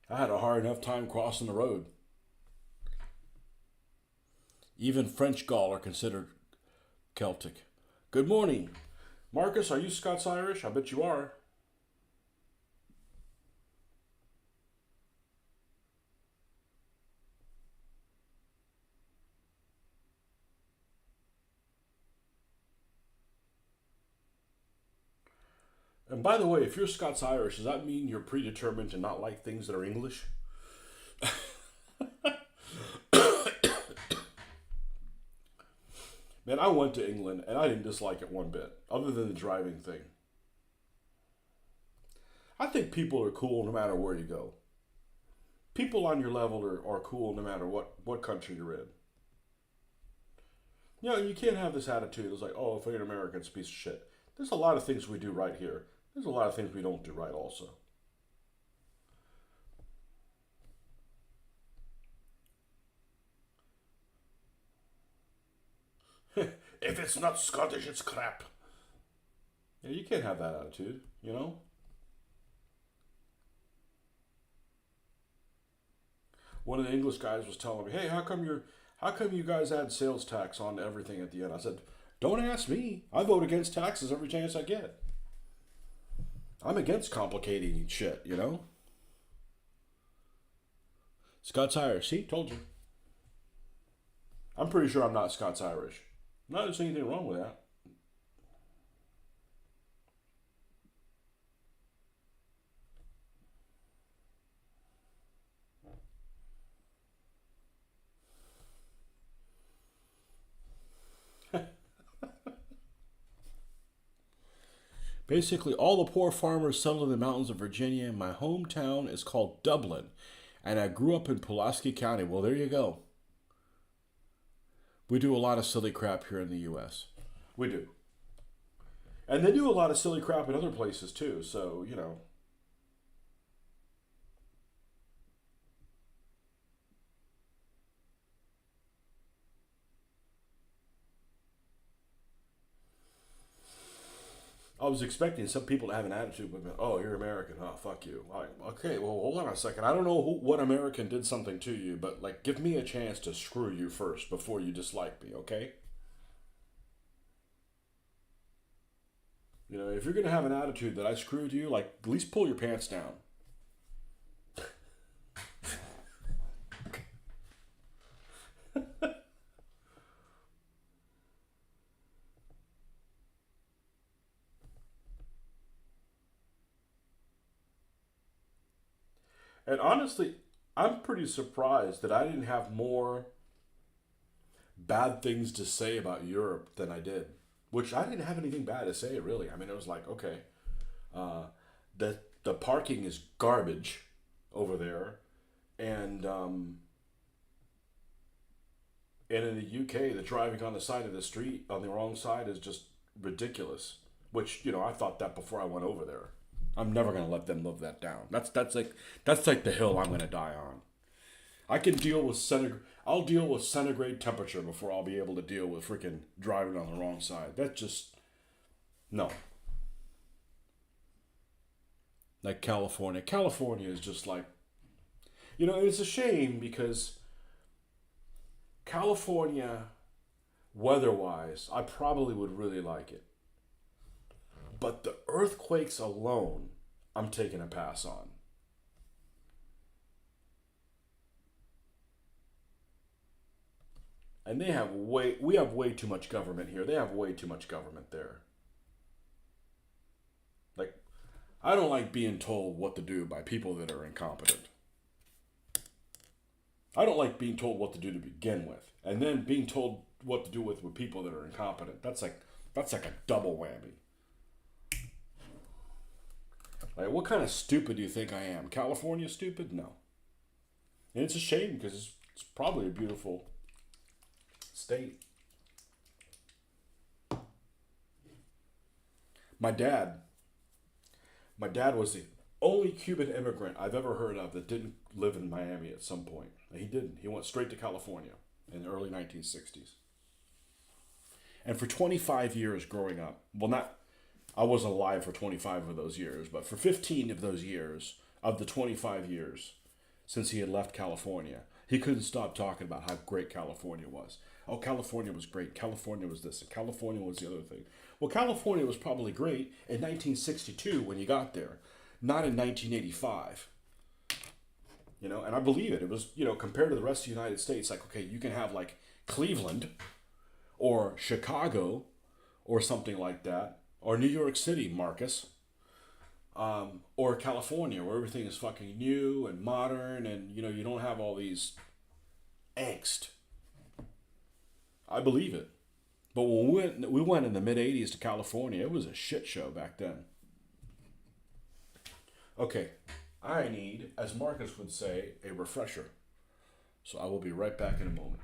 A: I had a hard enough time crossing the road. Even French Gaul are considered Celtic. Good morning. Marcus, are you Scots-Irish? I bet you are. And by the way, if you're Scots-Irish, does that mean you're predetermined to not like things that are English? Man, I went to England and I didn't dislike it one bit, other than the driving thing. I think people are cool no matter where you go. People on your level are cool no matter what country you're in. You know, you can't have this attitude. It's like, oh, if you're an American, it's a piece of shit. There's a lot of things we do right here. There's a lot of things we don't do right also. If it's not Scottish, it's crap. Yeah, you can't have that attitude, you know? One of the English guys was telling me, "Hey, how come you guys add sales tax on everything at the end?" I said, Don't ask me. I vote against taxes every chance I get. I'm against complicating shit, you know? Scots Irish. See, told you. I'm pretty sure I'm not Scots Irish. Not there's anything wrong with that. Basically, all the poor farmers settled in the mountains of Virginia. My hometown is called Dublin, and I grew up in Pulaski County. Well, there you go. We do a lot of silly crap here in the U.S. We do. And they do a lot of silly crap in other places too, so, you know. I was expecting some people to have an attitude with, oh, you're American, oh, fuck you. Like, okay, well, hold on a second. I don't know what American did something to you, but, like, give me a chance to screw you first before you dislike me, okay? You know, if you're going to have an attitude that I screwed you, like, at least pull your pants down. And honestly, I'm pretty surprised that I didn't have more bad things to say about Europe than I did. Which I didn't have anything bad to say, really. I mean, it was like, okay, uh, the parking is garbage over there, and and in the UK, the driving on the side of the street on the wrong side is just ridiculous. Which you know, I thought that before I went over there. I'm never gonna let them live that down. That's like the hill I'm gonna die on. I can deal with centigrade. I'll deal with centigrade temperature before I'll be able to deal with freaking driving on the wrong side. That's just no. Like California. California is just like you know. It's a shame because California, weather-wise, I probably would really like it. But the earthquakes alone, I'm taking a pass on. And we have way too much government here. They have way too much government there. Like, I don't like being told what to do by people that are incompetent. I don't like being told what to do to begin with, and then being told what to do with people that are incompetent. That's like a double whammy. Like, what kind of stupid do you think I am? California stupid? No. And it's a shame because it's probably a beautiful state. My dad, my dad was the only Cuban immigrant I've ever heard of that didn't live in Miami at some point. He didn't. He went straight to California in the early 1960s. And for 25 years growing up, well, not, I wasn't alive for 25 of those years, but for 15 of those years, of the 25 years since he had left California, he couldn't stop talking about how great California was. Oh, California was great. California was this, and California was the other thing. Well, California was probably great in 1962 when you got there, not in 1985. You know, and I believe it. It was, you know, compared to the rest of the United States, like, okay, you can have like Cleveland or Chicago or something like that, or New York City, Marcus, or California, where everything is fucking new and modern, and you know you don't have all these angst. I believe it. But when we went in the mid '80s to California, it was a shit show back then. Okay, I need, as Marcus would say, a refresher. So I will be right back in a moment.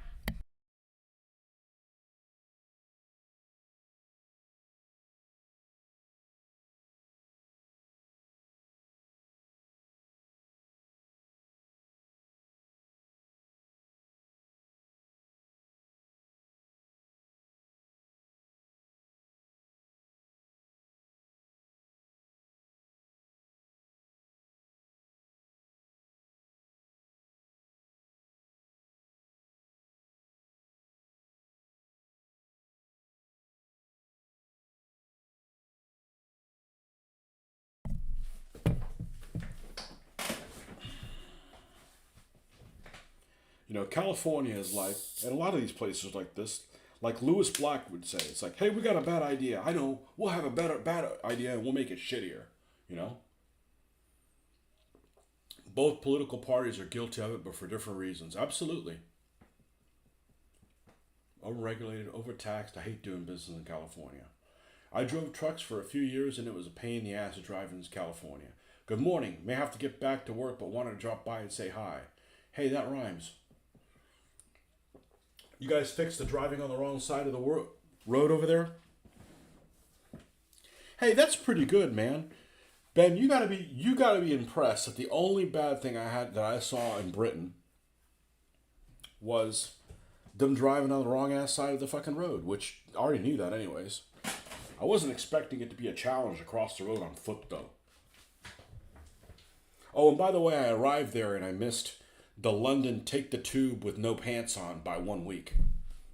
A: California is like, and a lot of these places like this, like Lewis Black would say, it's like, hey, we got a bad idea. I know, we'll have a bad idea and we'll make it shittier. You know? Both political parties are guilty of it, but for different reasons. Absolutely. Overregulated, overtaxed. I hate doing business in California. I drove trucks for a few years and it was a pain in the ass to drive in California. Good morning. May have to get back to work, but wanted to drop by and say hi. Hey, that rhymes. You guys fixed the driving on the wrong side of the road over there? Hey, that's pretty good, man. Ben, you gotta be impressed that the only bad thing I saw in Britain was them driving on the wrong ass side of the fucking road, which I already knew that anyways. I wasn't expecting it to be a challenge across the road on foot though. Oh, and by the way, I arrived there and I missed the London take the tube with no pants on by 1 week.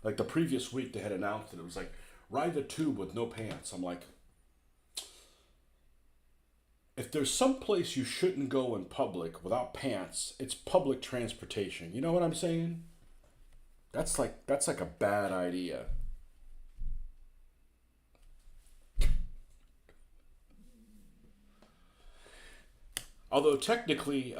A: Like the previous week they had announced it was like, ride the tube with no pants. I'm like, if there's some place you shouldn't go in public without pants, it's public transportation. You know what I'm saying? That's like a bad idea. Although technically,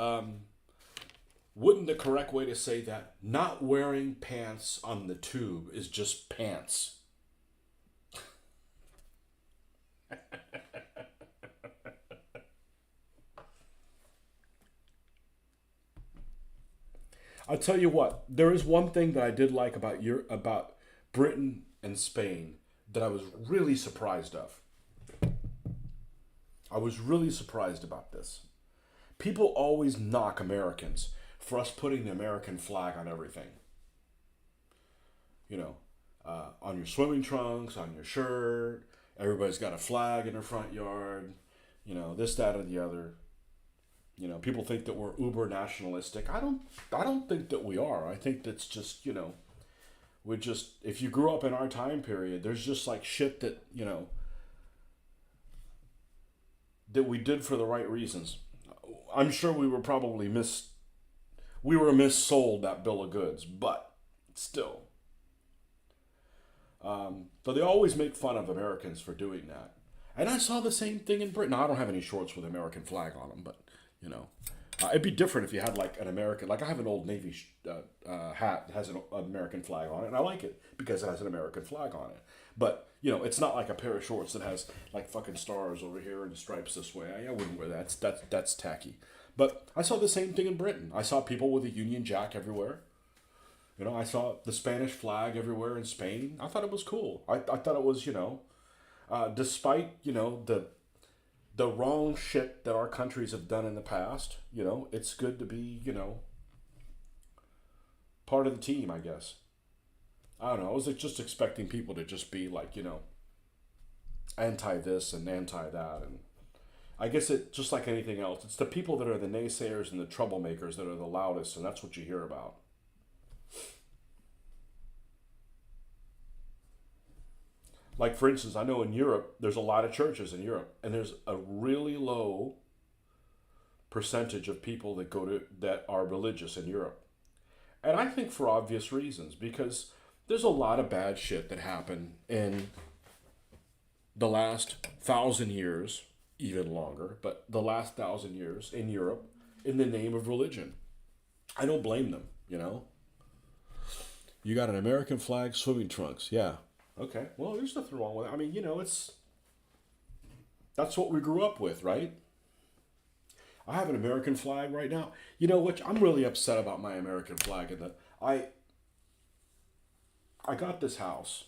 A: wouldn't the correct way to say that not wearing pants on the tube is just pants? I'll tell you what, there is one thing that I did like about Britain and Spain that I was really surprised of. I was really surprised about this. People always knock Americans for us putting the American flag on everything. On your swimming trunks, on your shirt. Everybody's got a flag in their front yard. This, that, or the other. People think that we're uber nationalistic. I don't think that we are. I think that's just, if you grew up in our time period, there's just like shit that, that we did for the right reasons. I'm sure we were probably missold that bill of goods, but still. But they always make fun of Americans for doing that. And I saw the same thing in Britain. Now, I don't have any shorts with American flag on them, but, it'd be different if you had like an American, like I have an Old Navy hat that has an American flag on it, and I like it because it has an American flag on it. But, it's not like a pair of shorts that has like fucking stars over here and stripes this way. I wouldn't wear that. That's tacky. But I saw the same thing in Britain. I saw people with a Union Jack everywhere. I saw the Spanish flag everywhere in Spain. I thought it was cool. I thought it was, despite, the wrong shit that our countries have done in the past, it's good to be, part of the team, I guess. I don't know. I was just expecting people to just be like, anti this and anti that. And I guess it, just like anything else, it's the people that are the naysayers and the troublemakers that are the loudest, and that's what you hear about. Like, for instance, I know in Europe, there's a lot of churches in Europe, and there's a really low percentage of people that are religious in Europe. And I think for obvious reasons, because there's a lot of bad shit that happened in the last 1,000 years, even longer, but the last 1,000 years in Europe in the name of religion. I don't blame them, You got an American flag swimming trunks, yeah. Okay, well, there's nothing wrong with it. I mean, that's what we grew up with, right? I have an American flag right now. You know what? I'm really upset about my American flag. I got this house,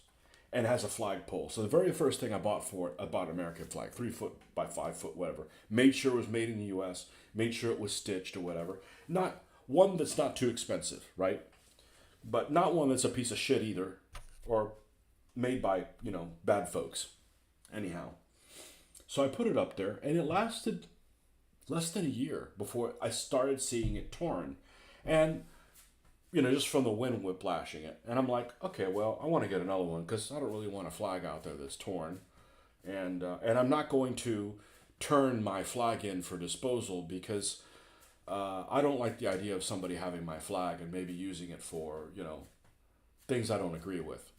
A: and it has a flagpole. So the very first thing I bought for it, I bought an American flag, 3 foot by 5 foot, whatever. Made sure it was made in the U.S. Made sure it was stitched or whatever. Not one that's not too expensive, right? But not one that's a piece of shit either, or made by, bad folks. Anyhow. So I put it up there, and it lasted less than a year before I started seeing it torn. And, just from the wind whiplashing it. And I'm like, okay, well, I want to get another one because I don't really want a flag out there that's torn. And I'm not going to turn my flag in for disposal because I don't like the idea of somebody having my flag and maybe using it for, things I don't agree with.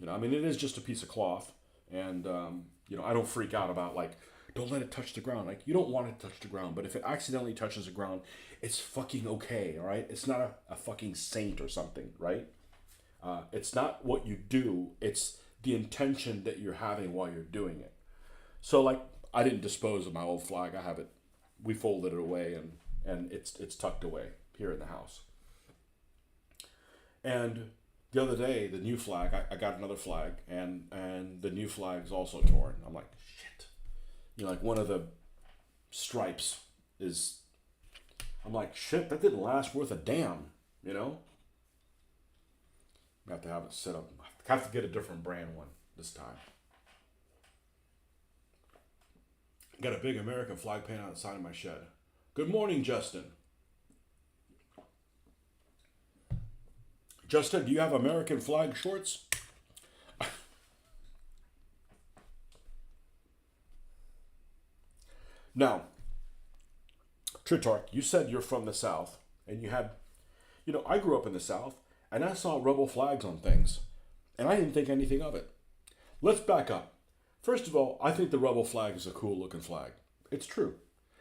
A: I mean, it is just a piece of cloth, and I don't freak out about like, don't let it touch the ground. Like, you don't want it to touch the ground, but if it accidentally touches the ground, it's fucking okay. All right, it's not a fucking saint or something, right? It's not what you do; it's the intention that you're having while you're doing it. So, like, I didn't dispose of my old flag. I have it. We folded it away, and it's tucked away here in the house. And the other day, the new flag, I got another flag, and the new flag's also torn. I'm like, shit. Like one of the stripes is. I'm like, shit, that didn't last worth a damn, you know? I have to have it set up. I have to get a different brand one this time. Got a big American flag painted outside of my shed. Good morning, Justin. Justin, do you have American flag shorts? Now, Tritark, you said you're from the South, and you had, I grew up in the South, and I saw rebel flags on things, and I didn't think anything of it. Let's back up. First of all, I think the rebel flag is a cool looking flag. It's true.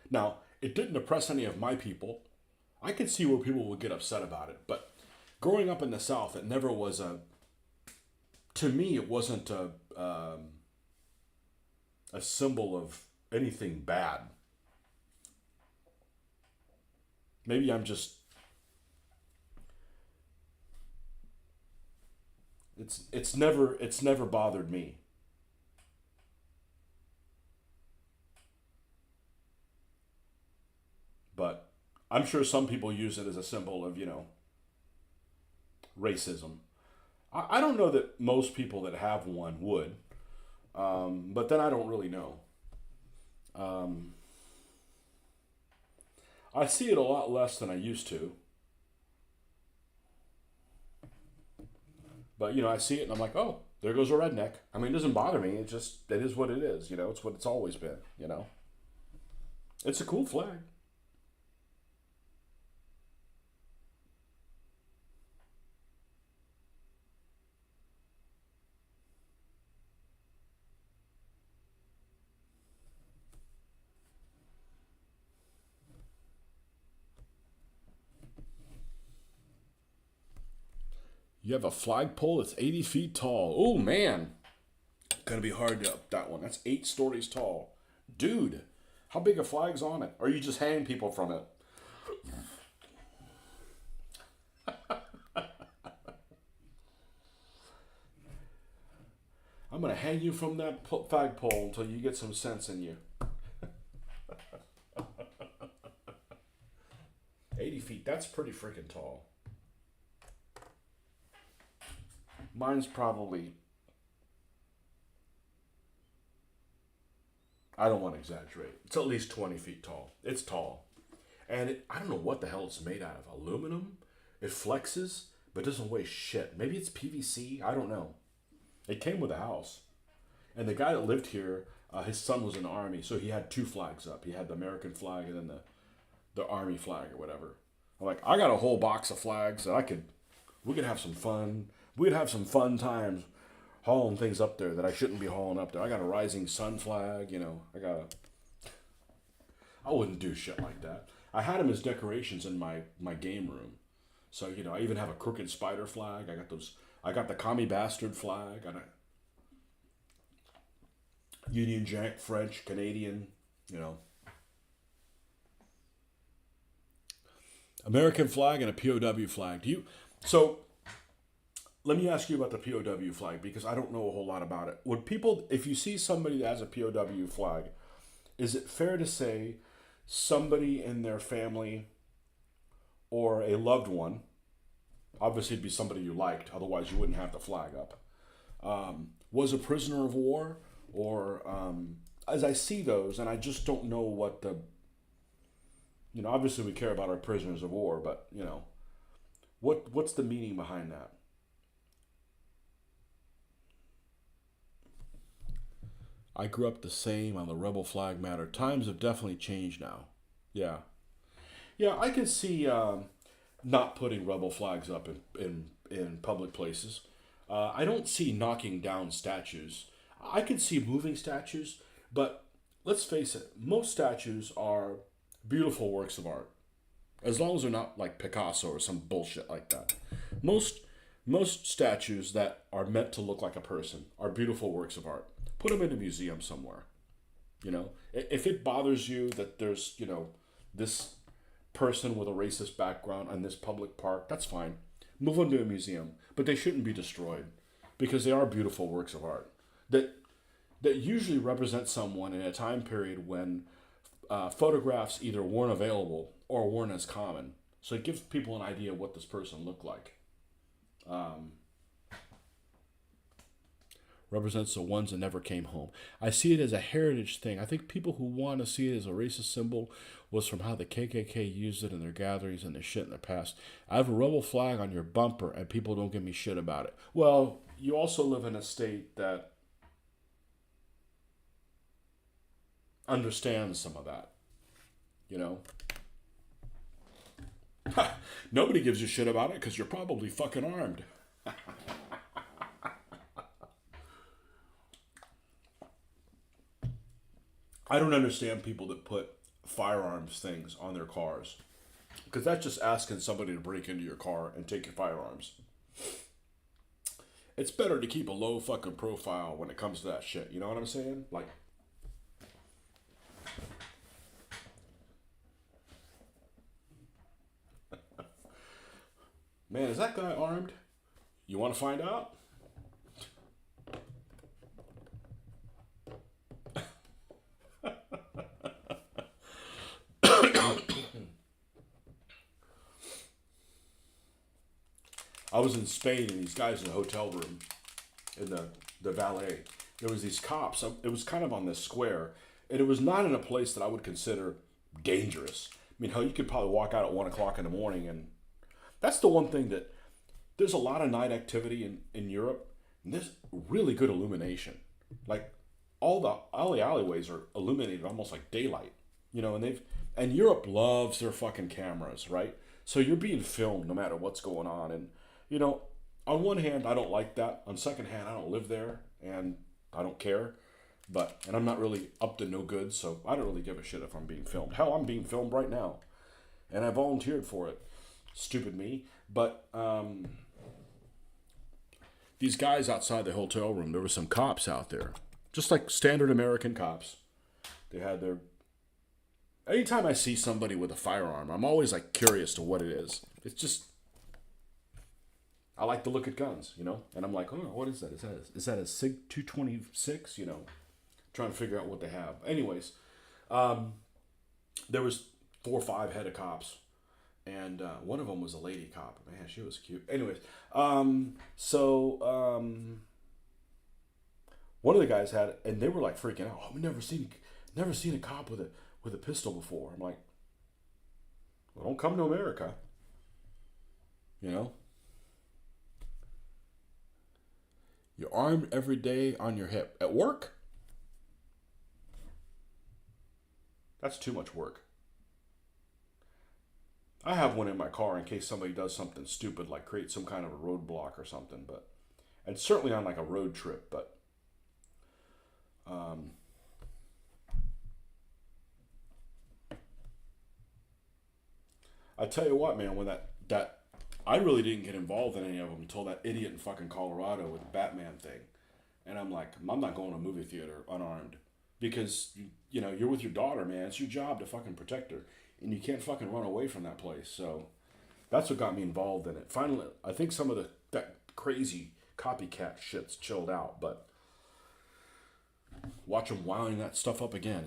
A: Now, it didn't oppress any of my people. I could see where people would get upset about it, but growing up in the South, it never was to me, it wasn't a symbol of anything bad. Maybe I'm just, it's never bothered me. But I'm sure some people use it as a symbol of, racism. I don't know that most people that have one would, but then I don't really know. Um, I see it a lot less than I used to, but I see it and I'm like, oh, there goes a redneck. I mean, it doesn't bother me. It is what it is. It's what it's always been. It's a cool flag. You have a flagpole that's 80 feet tall. Oh man, gonna be hard to up that one. That's 8 stories tall, dude. How big a flag's on it? Or you just hang people from it? I'm gonna hang you from that flagpole until you get some sense in you. 80 feet. That's pretty freaking tall. Mine's probably. I don't want to exaggerate. It's at least 20 feet tall. It's tall. And I don't know what the hell it's made out of. Aluminum? It flexes, but doesn't weigh shit. Maybe it's PVC? I don't know. It came with a house. And the guy that lived here, his son was in the army, so he had 2 flags up. He had the American flag and then the army flag or whatever. I'm like, I got a whole box of flags that we could have some fun. We'd have some fun times hauling things up there that I shouldn't be hauling up there. I got a rising sun flag, I wouldn't do shit like that. I had them as decorations in my game room. So, I even have a crooked spider flag. I got the commie bastard flag. I got a Union Jack, French, Canadian, American flag and a POW flag. So let me ask you about the POW flag because I don't know a whole lot about it. Would people, if you see somebody that has a POW flag, is it fair to say somebody in their family or a loved one, obviously it'd be somebody you liked, otherwise you wouldn't have the flag up, was a prisoner of war? Or as I see those, and I just don't know what obviously we care about our prisoners of war, but, what's the meaning behind that? I grew up the same on the rebel flag matter. Times have definitely changed now. Yeah. Yeah, I can see not putting rebel flags up in public places. I don't see knocking down statues. I can see moving statues, but let's face it, most statues are beautiful works of art. As long as they're not like Picasso or some bullshit like that. Most most statues that are meant to look like a person are beautiful works of art. Put them in a museum somewhere. You know, if it bothers you that there's, this person with a racist background on this public park, that's fine. Move them to a museum, but they shouldn't be destroyed because they are beautiful works of art that usually represent someone in a time period when photographs either weren't available or weren't as common. So it gives people an idea of what this person looked like. Um, Represents the ones that never came home. I see it as a heritage thing. I think people who want to see it as a racist symbol was from how the KKK used it in their gatherings and their shit in the past. I have a rebel flag on your bumper and people don't give me shit about it. Well, you also live in a state that understands some of that, you know? Nobody gives a shit about it because you're probably fucking armed. I don't understand people that put firearms things on their cars because that's just asking somebody to break into your car and take your firearms. It's better to keep a low fucking profile when it comes to that shit. You know what I'm saying? Like, man, is that guy armed? You want to find out? I was in Spain and these guys in the hotel room, in the valet. There was these cops. It was kind of on this square, and it was not in a place that I would consider dangerous. I mean, hell, you could probably walk out at 1 o'clock in the morning, and that's the one thing that there's a lot of night activity in Europe, and there's really good illumination. Like all the alleyways are illuminated almost like daylight, and Europe loves their fucking cameras, right? So you're being filmed no matter what's going on, and you know, on one hand, I don't like that. On second hand, I don't live there, and I don't care. And I'm not really up to no good, so I don't really give a shit if I'm being filmed. Hell, I'm being filmed right now, and I volunteered for it. Stupid me. But these guys outside the hotel room, there were some cops out there, just like standard American cops. They had their. Anytime I see somebody with a firearm, I'm always like curious to what it is. It's just. I like to look at guns, and I'm like, oh, what is that? Is that a SIG 226? Trying to figure out what they have. Anyways, there was 4 or 5 head of cops, and one of them was a lady cop. Man, she was cute. Anyways, one of the guys had, and they were like freaking out. Oh, we've never seen a cop with a pistol before. I'm like, well, don't come to America, You're armed every day on your hip. At work? That's too much work. I have one in my car in case somebody does something stupid like create some kind of a roadblock or something, and certainly on like a road trip, but I tell you what, man, when that I really didn't get involved in any of them until that idiot in fucking Colorado with the Batman thing. And I'm like, I'm not going to a movie theater unarmed. Because, you're with your daughter, man. It's your job to fucking protect her. And you can't fucking run away from that place. So that's what got me involved in it. Finally, I think some of that crazy copycat shit's chilled out. But watch them wilding that stuff up again,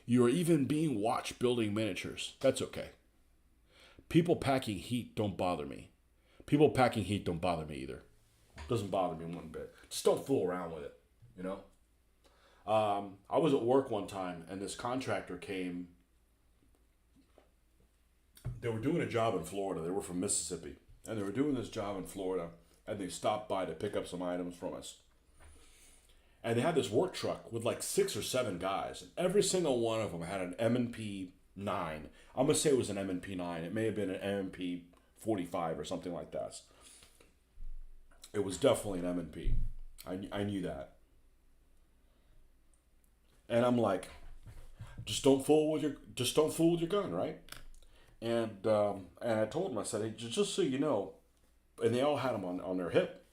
A: You are even being watched building miniatures. That's okay. People packing heat don't bother me. People packing heat don't bother me either. Doesn't bother me one bit. Just don't fool around with it, I was at work one time and this contractor came. They were doing a job in Florida. They were from Mississippi. And they were doing this job in Florida. And they stopped by to pick up some items from us. And they had this work truck with like 6 or 7 guys, and every single one of them had an M&P 9. I'm gonna say it was an M&P 9. It may have been an M&P 45 or something like that. It was definitely an M&P. I knew that, and I'm like, just don't fool with your gun, right? And I told them, I said, hey, just so you know, and they all had them on their hip,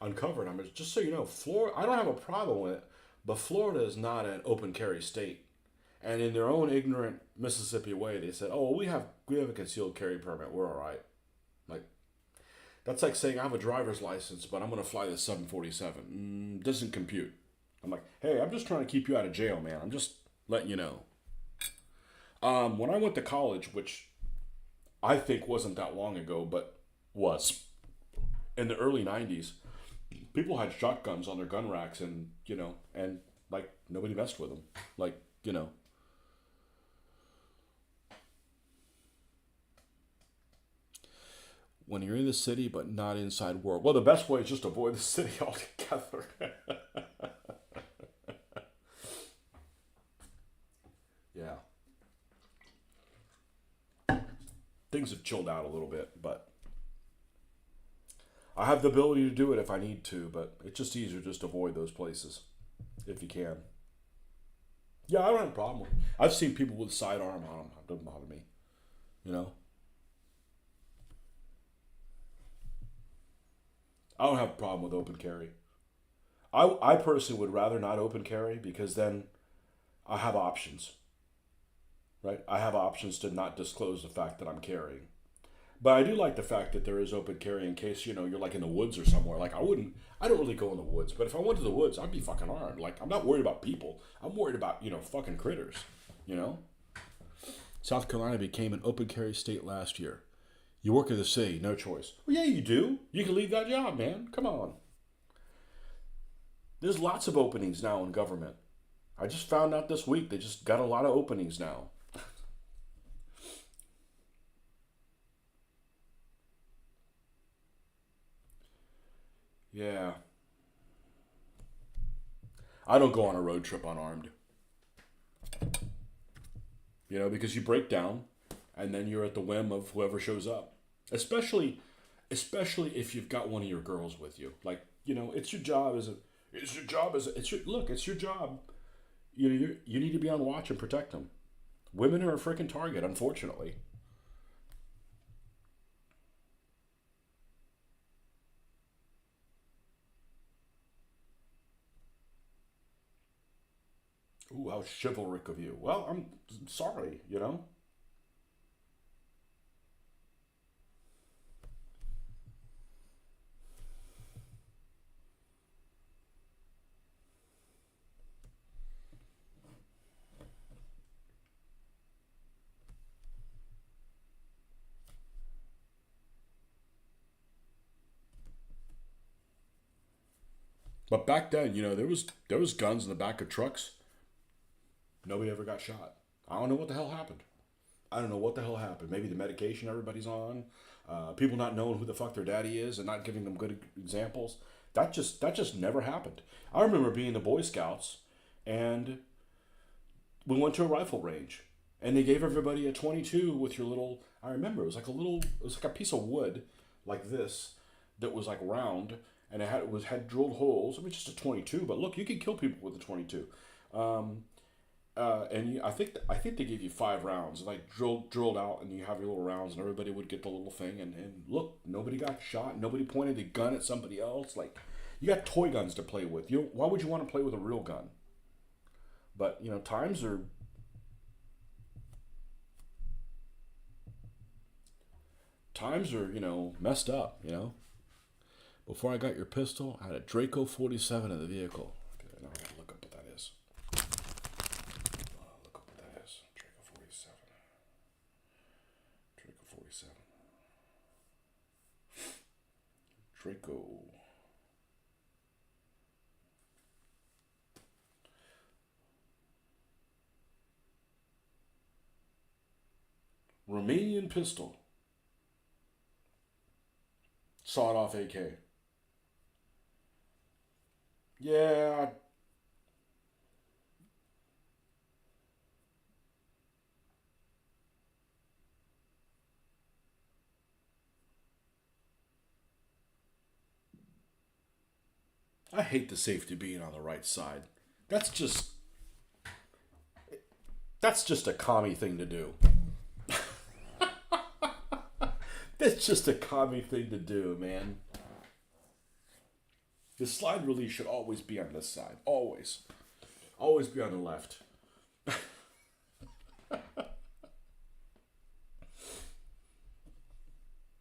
A: uncovered. I mean, just so you know, Florida, I don't have a problem with it, but Florida is not an open carry state. And in their own ignorant Mississippi way, they said, "Oh, we have a concealed carry permit. We're all right." Like that's like saying I have a driver's license, but I'm gonna fly the 747. Doesn't compute. I'm like, hey, I'm just trying to keep you out of jail, man. I'm just letting you know. When I went to college, which I think wasn't that long ago, but was in the early '90s, people had shotguns on their gun racks, and and like nobody messed with them. Like when you're in the city but not inside world. Well, the best way is just avoid the city altogether. Yeah, things have chilled out a little bit, but I have the ability to do it if I need to. But it's just easier just to avoid those places if you can. Yeah, I don't have a problem with it. I've seen people with sidearm on them. It doesn't bother me. You know, I don't have a problem with open carry. I personally would rather not open carry because then I have options, right? I have options to not disclose the fact that I'm carrying. But I do like the fact that there is open carry in case, you're like in the woods or somewhere. Like I don't really go in the woods, but if I went to the woods, I'd be fucking armed. Like I'm not worried about people. I'm worried about, fucking critters, you know? South Carolina became an open carry state last year. You work in the city, no choice. Well, yeah, you do. You can leave that job, man. Come on. There's lots of openings now in government. I just found out this week they just got a lot of openings now. Yeah. I don't go on a road trip unarmed, because you break down and then you're at the whim of whoever shows up. Especially especially if you've got one of your girls with you. Like, it's your job it's your job. You need to be on watch and protect them. Women are a freaking target, unfortunately. Ooh, how chivalric of you. Well, I'm sorry. But back then, there was guns in the back of trucks. Nobody ever got shot. I don't know what the hell happened. I don't know what the hell happened. Maybe the medication everybody's on, people not knowing who the fuck their daddy is and not giving them good examples. That just never happened. I remember being in the Boy Scouts, and we went to a rifle range, and they gave everybody a 22 with your little. I remember it was like a piece of wood, like this, that was like round, and it had drilled holes. I mean, just a 22, but look, you can kill people with a 22. Um, I think they gave you 5 rounds, like drilled out, and you have your little rounds, and everybody would get the little thing. And look, nobody got shot. Nobody pointed a gun at somebody else. Like, you got toy guns to play with. Why would you want to play with a real gun? But times are messed up. Before I got your pistol, I had a Draco 47 in the vehicle. Okay, now I gotta look up what that is. Look up what that is. Draco 47. Draco 47. Draco. Romanian pistol. Sawed off AK. Yeah, I hate the safety being on the right side. That's just a commie thing to do. That's just a commie thing to do, man. The slide release should always be on this side. Always. Always be on the left.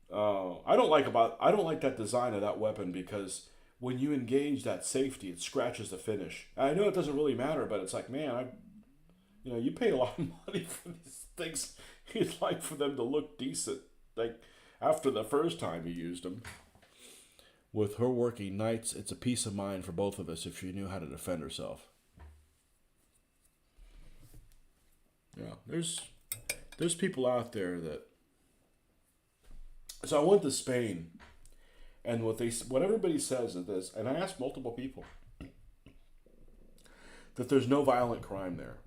A: I don't like that design of that weapon because when you engage that safety, it scratches the finish. I know it doesn't really matter, but it's like, man, you pay a lot of money for these things. You'd like for them to look decent. Like, after the first time you used them. With her working nights, it's a peace of mind for both of us if she knew how to defend herself. Yeah, there's people out there that... So I went to Spain, and what everybody says is this, and I asked multiple people, that there's no violent crime there.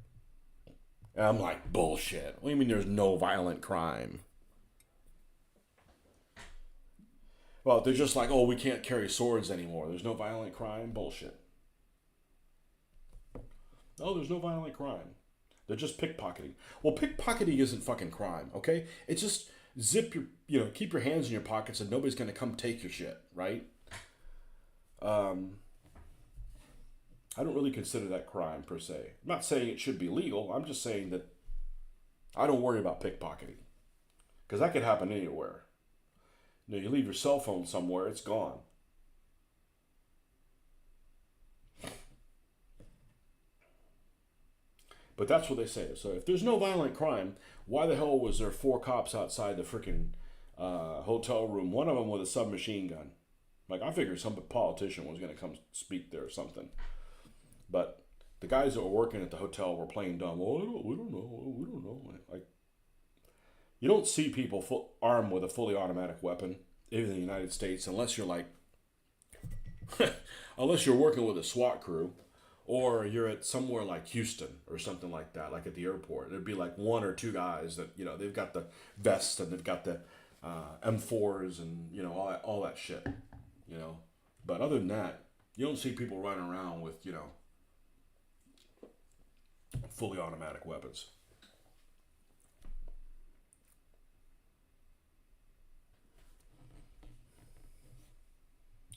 A: And I'm like, bullshit. What do you mean there's no violent crime? Well, they're just like, oh, we can't carry swords anymore. There's no violent crime. Bullshit. Oh, there's no violent crime. They're just pickpocketing. Well, pickpocketing isn't fucking crime, okay? It's just keep your hands in your pockets and nobody's going to come take your shit, right? I don't really consider that crime, per se. I'm not saying it should be legal. I'm just saying that I don't worry about pickpocketing. Because that could happen anywhere. You leave your cell phone somewhere, it's gone. But that's what they say. So if there's no violent crime, why the hell was there 4 cops outside the freaking hotel room? One of them with a submachine gun. Like, I figured some politician was going to come speak there or something. But the guys that were working at the hotel were playing dumb. Oh, we don't know. Like, you don't see people armed with a fully automatic weapon in the United States unless you're like, unless you're working with a SWAT crew, or you're at somewhere like Houston or something like that, like at the airport. There'd be like 1 or 2 guys that they've got the vests and they've got the M4s and all that shit. But other than that, you don't see people running around with fully automatic weapons.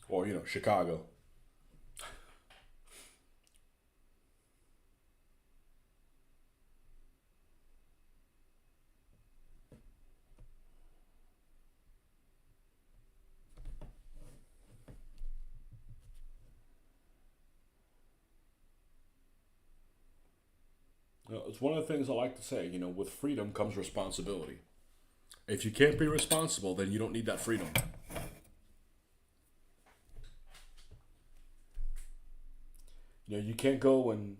A: Or, Chicago. It's one of the things I like to say, with freedom comes responsibility. If you can't be responsible, then you don't need that freedom. You can't go and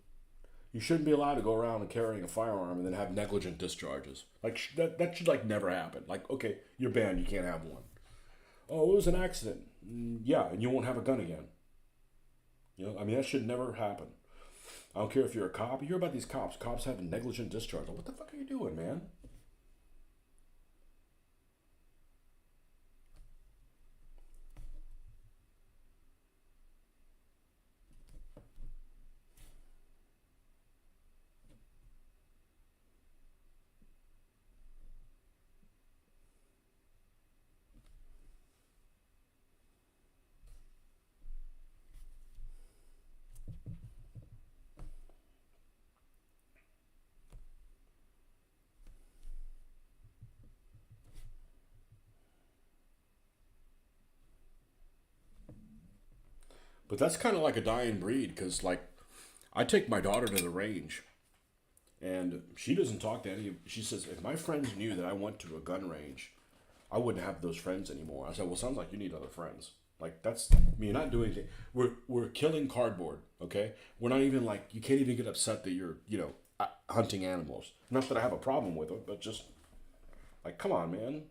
A: you shouldn't be allowed to go around and carrying a firearm and then have negligent discharges. Like that should never happen. Like, okay, you're banned, you can't have one. Oh, it was an accident. Yeah, and you won't have a gun again. That should never happen. I don't care if you're a cop. You hear about these cops. Cops having negligent discharge. What the fuck are you doing, man? But that's kind of like a dying breed because, like, I take my daughter to the range and she doesn't talk to any. She says, if my friends knew that I went to a gun range, I wouldn't have those friends anymore. I said, well, sounds like you need other friends. Like, you're not doing anything. We're killing cardboard, okay? We're not even like, you can't even get upset that you're, hunting animals. Not that I have a problem with it, but just, like, come on, man.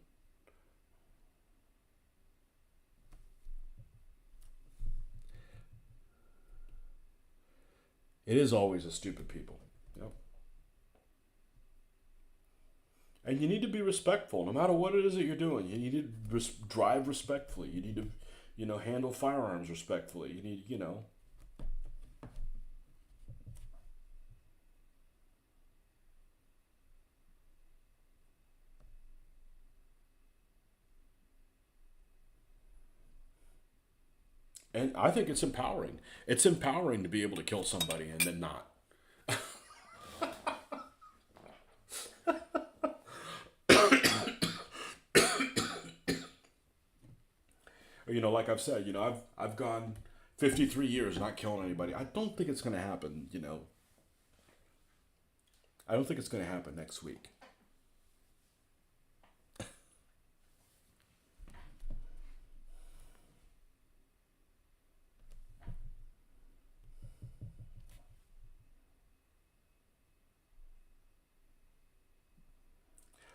A: It is always the stupid people. Yep. And you need to be respectful, no matter what it is that you're doing. You need to drive respectfully. You need to, handle firearms respectfully. You need, And I think it's empowering. It's empowering to be able to kill somebody and then not. You know, like I've said, you know, I've gone 53 years not killing anybody. I don't think it's going to happen, you know. I don't think it's going to happen next week.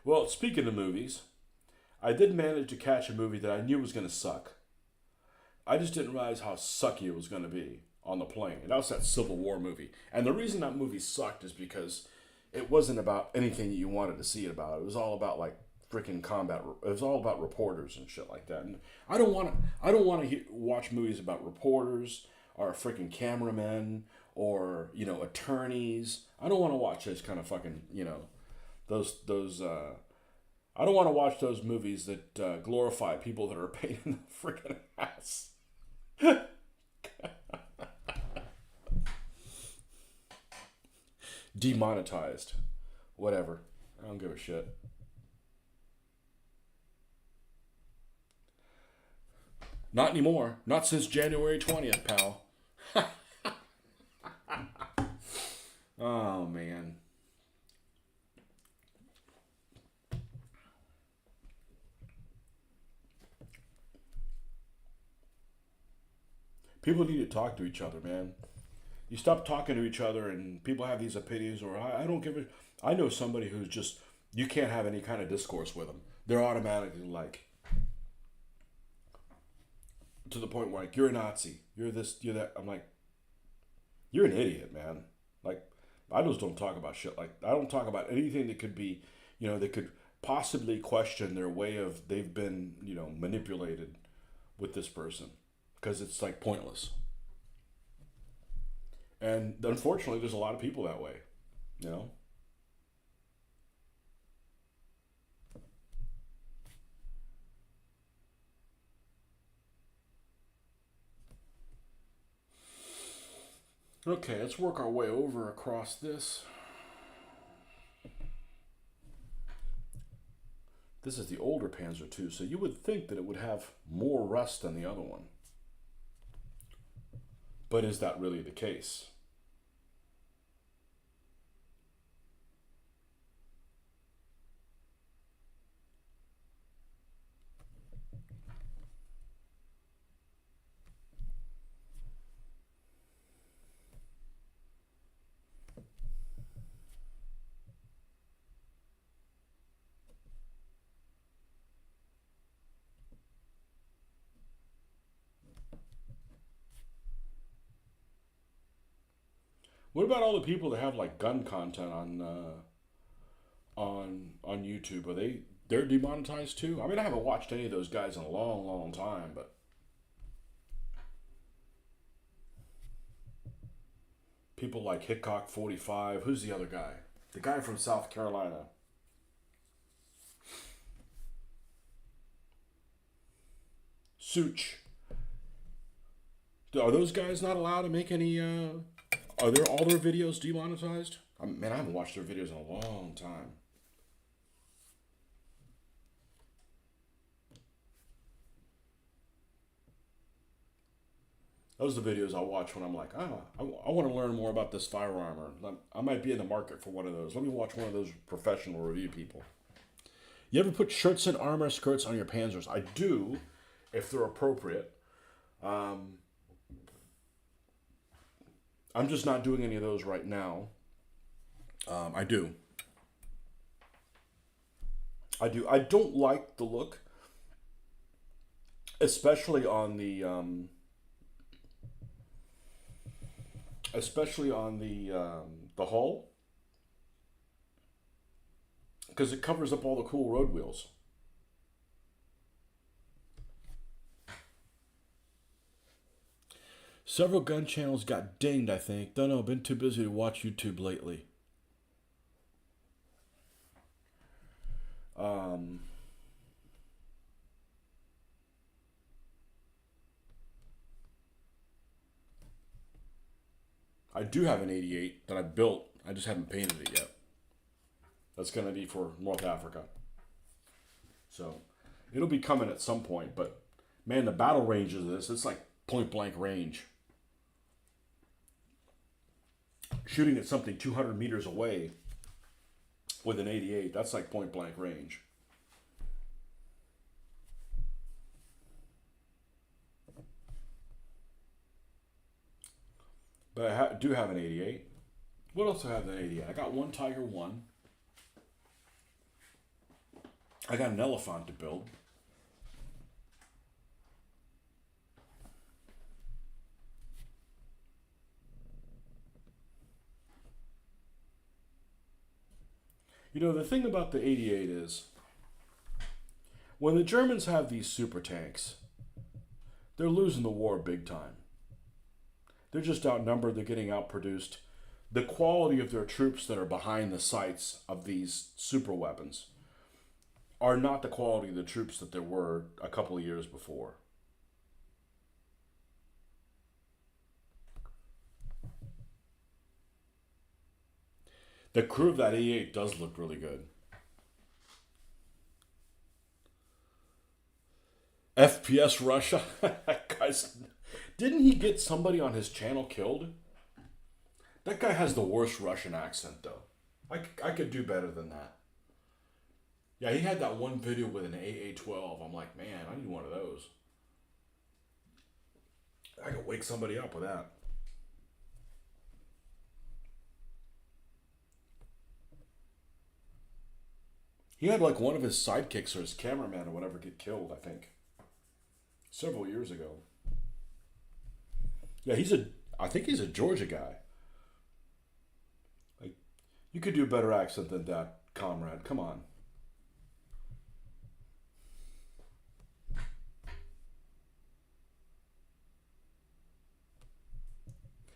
A: Well, speaking of movies, I did manage to catch a movie that I knew was going to suck. I just didn't realize how sucky it was going to be on the plane. And that was that Civil War movie. And the reason that movie sucked is because it wasn't about anything you wanted to see it about. It was all about like freaking combat. It was all about reporters and shit like that. And I don't want to watch movies about reporters or freaking cameramen or you know attorneys. I don't want to watch those kind of fucking you know those. I don't want to watch those movies that glorify people that are a pain in the freaking ass. Demonetized. Whatever. I don't give a shit. Not anymore. Not since January 20th, pal. Oh, man. People need to talk to each other, man. You stop talking to each other and people have these opinions or I don't give a... I know somebody who's just... You can't have any kind of discourse with them. They're automatically like... To the point where like, you're a Nazi. You're this, you're that. I'm like... You're an idiot, man. Like, I just don't talk about shit like... I don't talk about anything that could be... You know, that could possibly question their way of... They've been, you know, manipulated with this person. Because it's like pointless. And unfortunately, there's a lot of people that way, you know? Okay, let's work our way over across this. This is the older Panzer II, so you would think that it would have more rust than the other one. But is that really the case? What about all the people that have like gun content on YouTube? They're demonetized too? I mean, I haven't watched any of those guys in a long, long time, but people like Hickok 45. Who's the other guy? The guy from South Carolina. Such. Are those guys not allowed to make any? Are there all their videos demonetized? Man, I haven't watched their videos in a long time. Those are the videos I watch when I'm like, I want to learn more about this firearm. Or I might be in the market for one of those. Let me watch one of those professional review people. You ever put shirts and armor skirts on your Panzers? I do, if they're appropriate. I'm just not doing any of those right now. I do. I don't like the look, especially on the hull, because it covers up all the cool road wheels. Several gun channels got dinged, I think. Don't know, been too busy to watch YouTube lately. Um, I do have an 88 that I built. I just haven't painted it yet. That's going to be for North Africa. So it'll be coming at some point. But man, the battle range of this, it's like point blank range. Shooting at something 200 meters away with an 88, that's like point blank range. But I do have an 88. What else do I have an 88? I got one Tiger 1. I got an elephant to build. You know, the thing about the 88 is, when the Germans have these super tanks, they're losing the war big time. They're just outnumbered, they're getting outproduced. The quality of their troops that are behind the sights of these super weapons are not the quality of the troops that there were a couple of years before. The crew of that 88 does look really good. FPS Russia. Guys, didn't he get somebody on his channel killed? That guy has the worst Russian accent, though. I could do better than that. Yeah, he had that one video with an AA-12. I'm like, man, I need one of those. I could wake somebody up with that. He had like one of his sidekicks or his cameraman or whatever get killed, I think. Several years ago. Yeah, I think he's a Georgia guy. Like, you could do a better accent than that, comrade. Come on.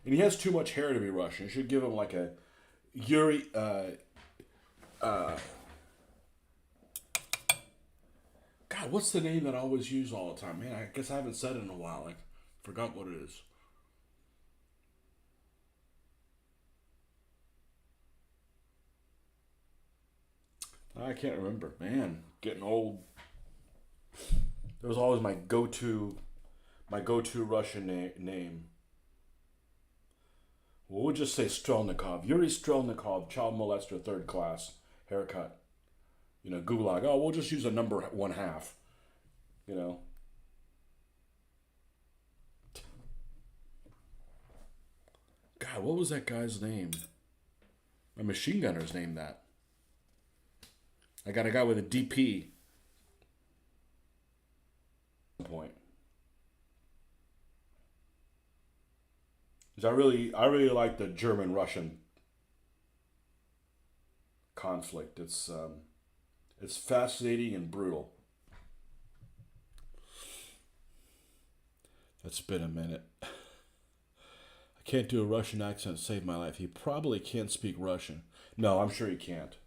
A: And he has too much hair to be Russian. You should give him like a Yuri, God, what's the name that I always use all the time? Man, I guess I haven't said it in a while. I forgot what it is. I can't remember. Man, getting old. There was always my go-to Russian name. Well, we'll just say Strelnikov. Yuri Strelnikov, child molester, 3rd class, haircut. You know, Gulag. Oh, we'll just use a number 1/2. You know. God, what was that guy's name? My machine gunner's named that. I got a guy with a DP. Point. Because I really like the German-Russian conflict. It's fascinating and brutal. It's been a minute. I can't do a Russian accent to save my life. He probably can't speak Russian. No, I'm sure he can't.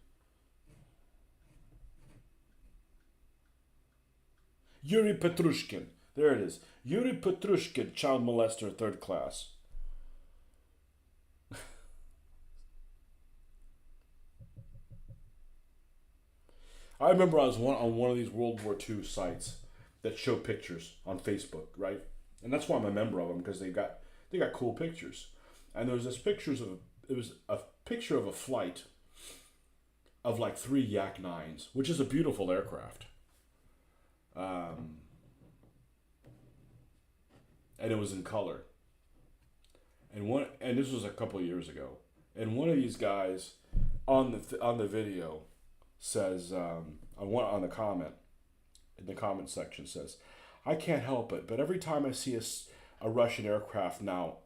A: Yuri Petrushkin. There it is. Yuri Petrushkin, child molester, 3rd class. I remember I was on one of these World War II sites that show pictures on Facebook, right? And that's why I'm a member of them, because they got cool pictures. And there was this it was a picture of a flight of like 3 Yak-9s, which is a beautiful aircraft. And it was in color. And this was a couple of years ago. And one of these guys on the video says on the comment in the comment section says, "I can't help it, but every time I see a Russian aircraft now,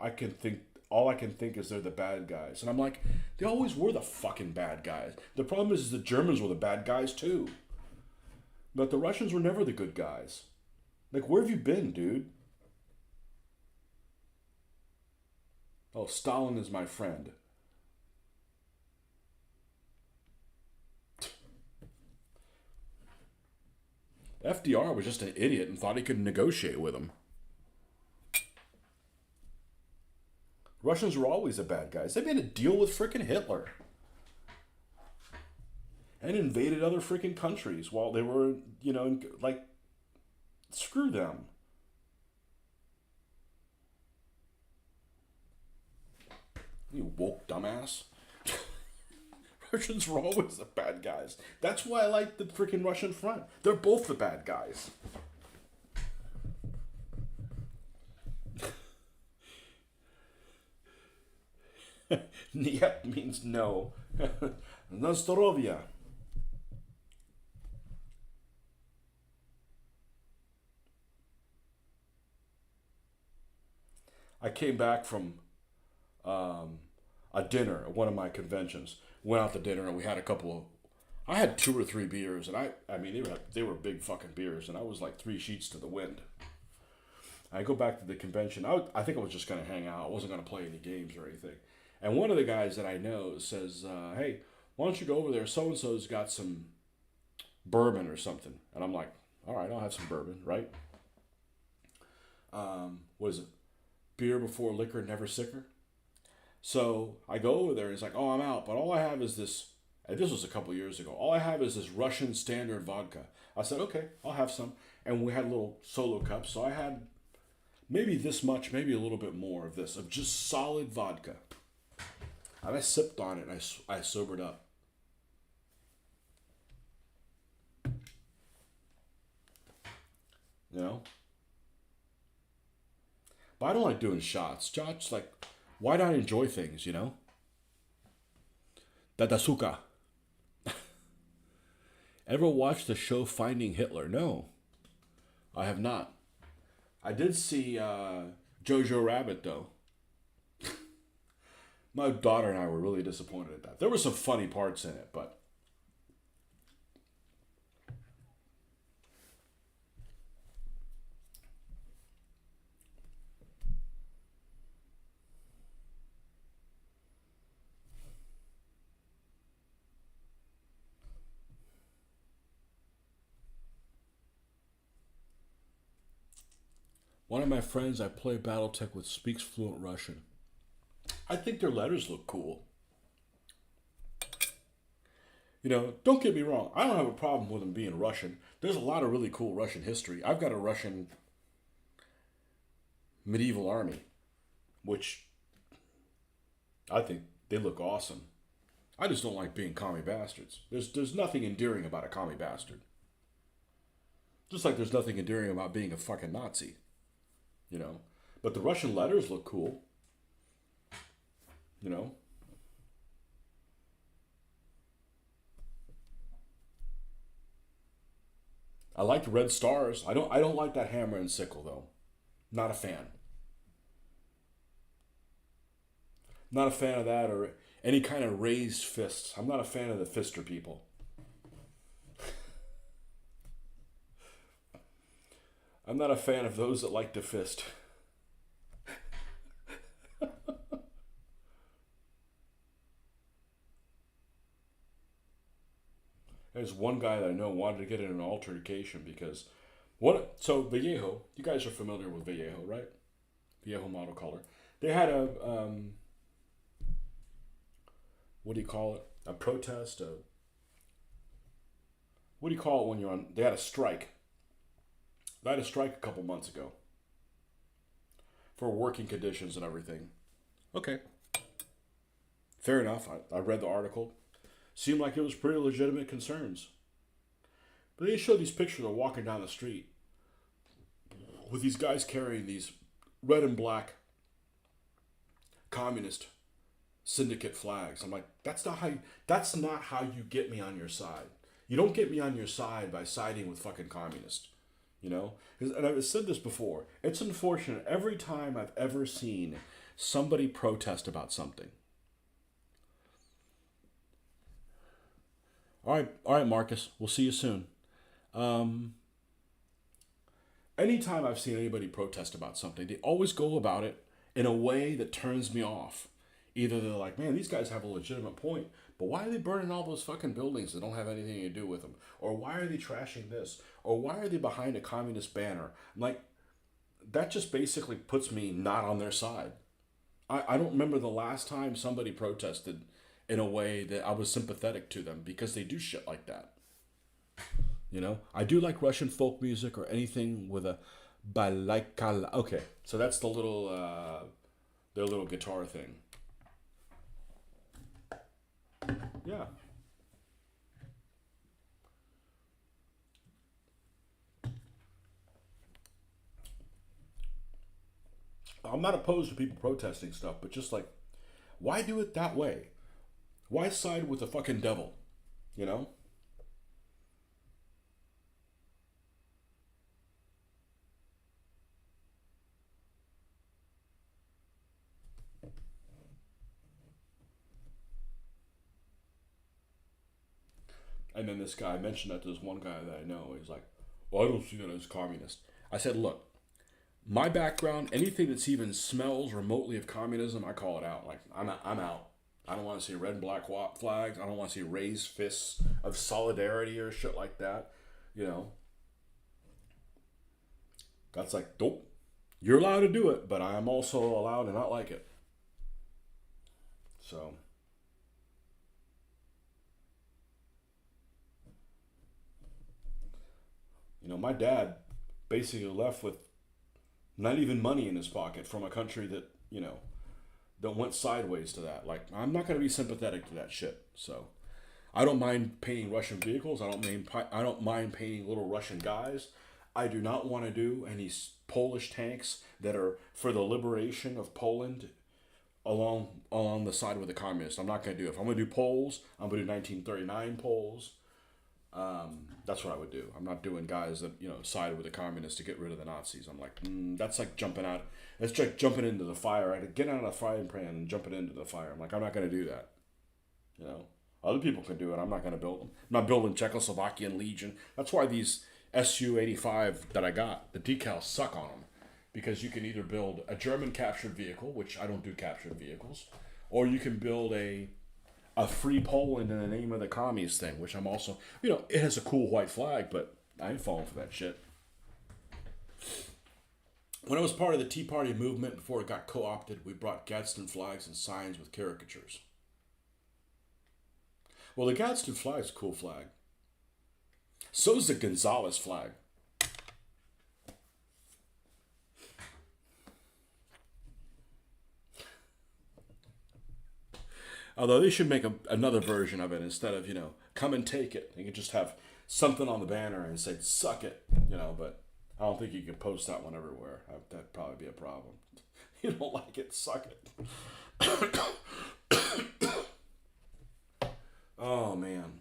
A: all I can think is they're the bad guys." And I'm like, they always were the fucking bad guys. The problem is the Germans were the bad guys too. But the Russians were never the good guys. Like, where have you been, dude? Oh, Stalin is my friend. FDR was just an idiot and thought he could negotiate with him. Russians were always the bad guys. They made a deal with freaking Hitler and invaded other freaking countries while they were, like, screw them. You woke dumbass. Russians were always the bad guys. That's why I like the freaking Russian front. They're both the bad guys. Niet means no. Na zdrowie. I came back from a dinner at one of my conventions. Went out to dinner and we had a couple of. I had 2 or 3 beers and I mean they were big fucking beers and I was like 3 sheets to the wind. I go back to the convention. I think I was just gonna hang out. I wasn't gonna play any games or anything. And one of the guys that I know says, "Hey, why don't you go over there? So and so's got some bourbon or something." And I'm like, "All right, I'll have some bourbon, right?" What is it? Beer before liquor, never sicker. So I go over there and he's like, "Oh, I'm out, but all I have is this." And this was a couple years ago. "All I have is this Russian standard vodka." I said, "Okay, I'll have some." And we had little solo cups, so I had maybe this much, maybe a little bit more of this, of just solid vodka. And I sipped on it and I sobered up. You know? But I don't like doing shots. Shots, like, why not enjoy things, you know? Dadasuka. Ever watched the show Finding Hitler? No, I have not. I did see Jojo Rabbit, though. My daughter and I were really disappointed at that. There were some funny parts in it, but one of my friends I play Battletech with speaks fluent Russian. I think their letters look cool. Don't get me wrong. I don't have a problem with them being Russian. There's a lot of really cool Russian history. I've got a Russian medieval army, which I think they look awesome. I just don't like being commie bastards. There's nothing endearing about a commie bastard. Just like there's nothing endearing about being a fucking Nazi, you know. But the Russian letters look cool, you know. I like the red stars. I don't like that hammer and sickle though. Not a fan. Not a fan of that or any kind of raised fists. I'm not a fan of the fister people. I'm not a fan of those that like to fist. There's one guy that I know wanted to get in an altercation because Vallejo, you guys are familiar with Vallejo, right? Vallejo Model Color. They had a what do you call it? A protest. What do you call it when you're on? They had a strike. They had a strike a couple months ago for working conditions and everything. Okay, fair enough. I read the article. Seemed like it was pretty legitimate concerns. But they show these pictures of walking down the street with these guys carrying these red and black communist syndicate flags. I'm like, that's not how you get me on your side. You don't get me on your side by siding with fucking communists. You know? And I've said this before. It's unfortunate every time I've ever seen somebody protest about something. All right, Marcus. We'll see you soon. Anytime I've seen anybody protest about something, they always go about it in a way that turns me off. Either they're like, man, these guys have a legitimate point, but why are they burning all those fucking buildings that don't have anything to do with them? Or why are they trashing this? Or why are they behind a communist banner? I'm like, that just basically puts me not on their side. I don't remember the last time somebody protested in a way that I was sympathetic to them, because they do shit like that. You know, I do like Russian folk music or anything with a balaikal. Okay, so that's the little their little guitar thing. Yeah. I'm not opposed to people protesting stuff, but just like, why do it that way? Why side with the fucking devil? You know? And then this guy mentioned that to this one guy that I know. He's like, well, I don't see that as communist. I said, look, my background, anything that's even smells remotely of communism, I call it out. Like, I'm out. I don't want to see red and black flags. I don't want to see raised fists of solidarity or shit like that. You know, that's like, nope. You're allowed to do it, but I am also allowed to not like it. So, you know, my dad basically left with not even money in his pocket from a country that, you know, that went sideways to that. Like, I'm not going to be sympathetic to that shit. So, I don't mind painting Russian vehicles. I don't mind painting little Russian guys. I do not want to do any Polish tanks that are for the liberation of Poland along the side with the communists. I'm not going to do it. If I'm going to do Poles, I'm going to do 1939 Poles. That's what I would do. I'm not doing guys that, you know, side with the communists to get rid of the Nazis. I'm like, that's like jumping out. It's like jumping into the fire. I had to get out of the frying pan and jumping into the fire. I'm like, I'm not going to do that. You know, other people can do it. I'm not going to build them. I'm not building Czechoslovakian Legion. That's why these Su-85 that I got, the decals suck on them, because you can either build a German captured vehicle, which I don't do captured vehicles, or you can build a free Poland in the name of the commies thing, which I'm also, you know, it has a cool white flag, but I ain't falling for that shit. When I was part of the Tea Party movement before it got co-opted, we brought Gadsden flags and signs with caricatures. Well, the Gadsden flag is a cool flag. So is the Gonzales flag. Although they should make another version of it instead of, you know, come and take it. You could just have something on the banner and say, suck it, you know, but I don't think you can post that one everywhere. That'd probably be a problem. You don't like it, suck it. Oh, man.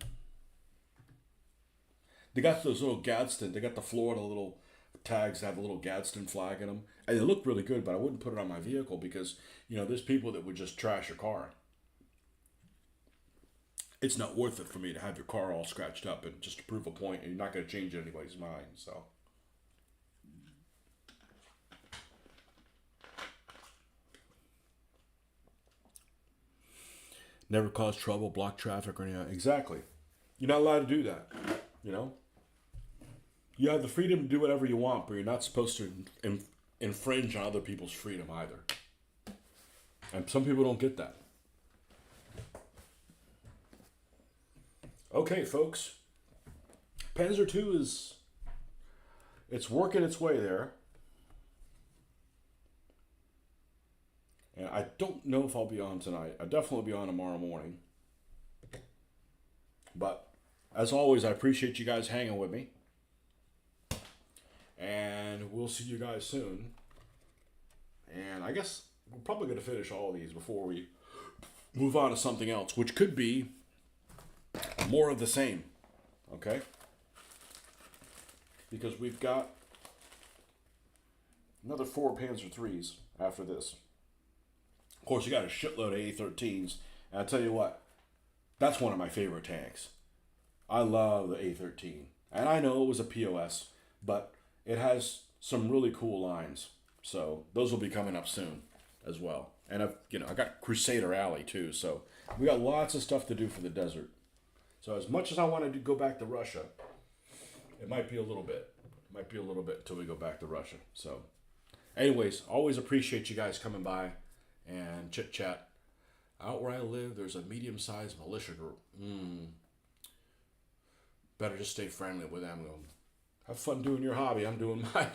A: They got those little Gadsden, they got the Florida little tags that have a little Gadsden flag in them. And they look really good, but I wouldn't put it on my vehicle because, you know, there's people that would just trash your car. It's not worth it for me to have your car all scratched up and just to prove a point, and you're not going to change anybody's mind. So, never cause trouble, block traffic, or anything. Exactly. You're not allowed to do that. You know, you have the freedom to do whatever you want, but you're not supposed to infringe on other people's freedom either. And some people don't get that. Okay, folks. Panzer II it's working its way there. And I don't know if I'll be on tonight. I definitely will be on tomorrow morning. But as always, I appreciate you guys hanging with me. And we'll see you guys soon. And I guess we're probably going to finish all of these before we move on to something else, which could be more of the same. Okay? Because we've got another 4 Panzer IIIs after this. Of course, you got a shitload of A-13s. And I'll tell you what, that's one of my favorite tanks. I love the A-13. And I know it was a POS, but it has some really cool lines. So those will be coming up soon as well. And I got Crusader Alley too. So we got lots of stuff to do for the desert. So as much as I want to go back to Russia, it might be a little bit. It might be a little bit until we go back to Russia. So anyways, always appreciate you guys coming by. and chit chat. Out where I live, there's a medium-sized militia group. Better just stay friendly with them. Have fun doing your hobby. I'm doing mine.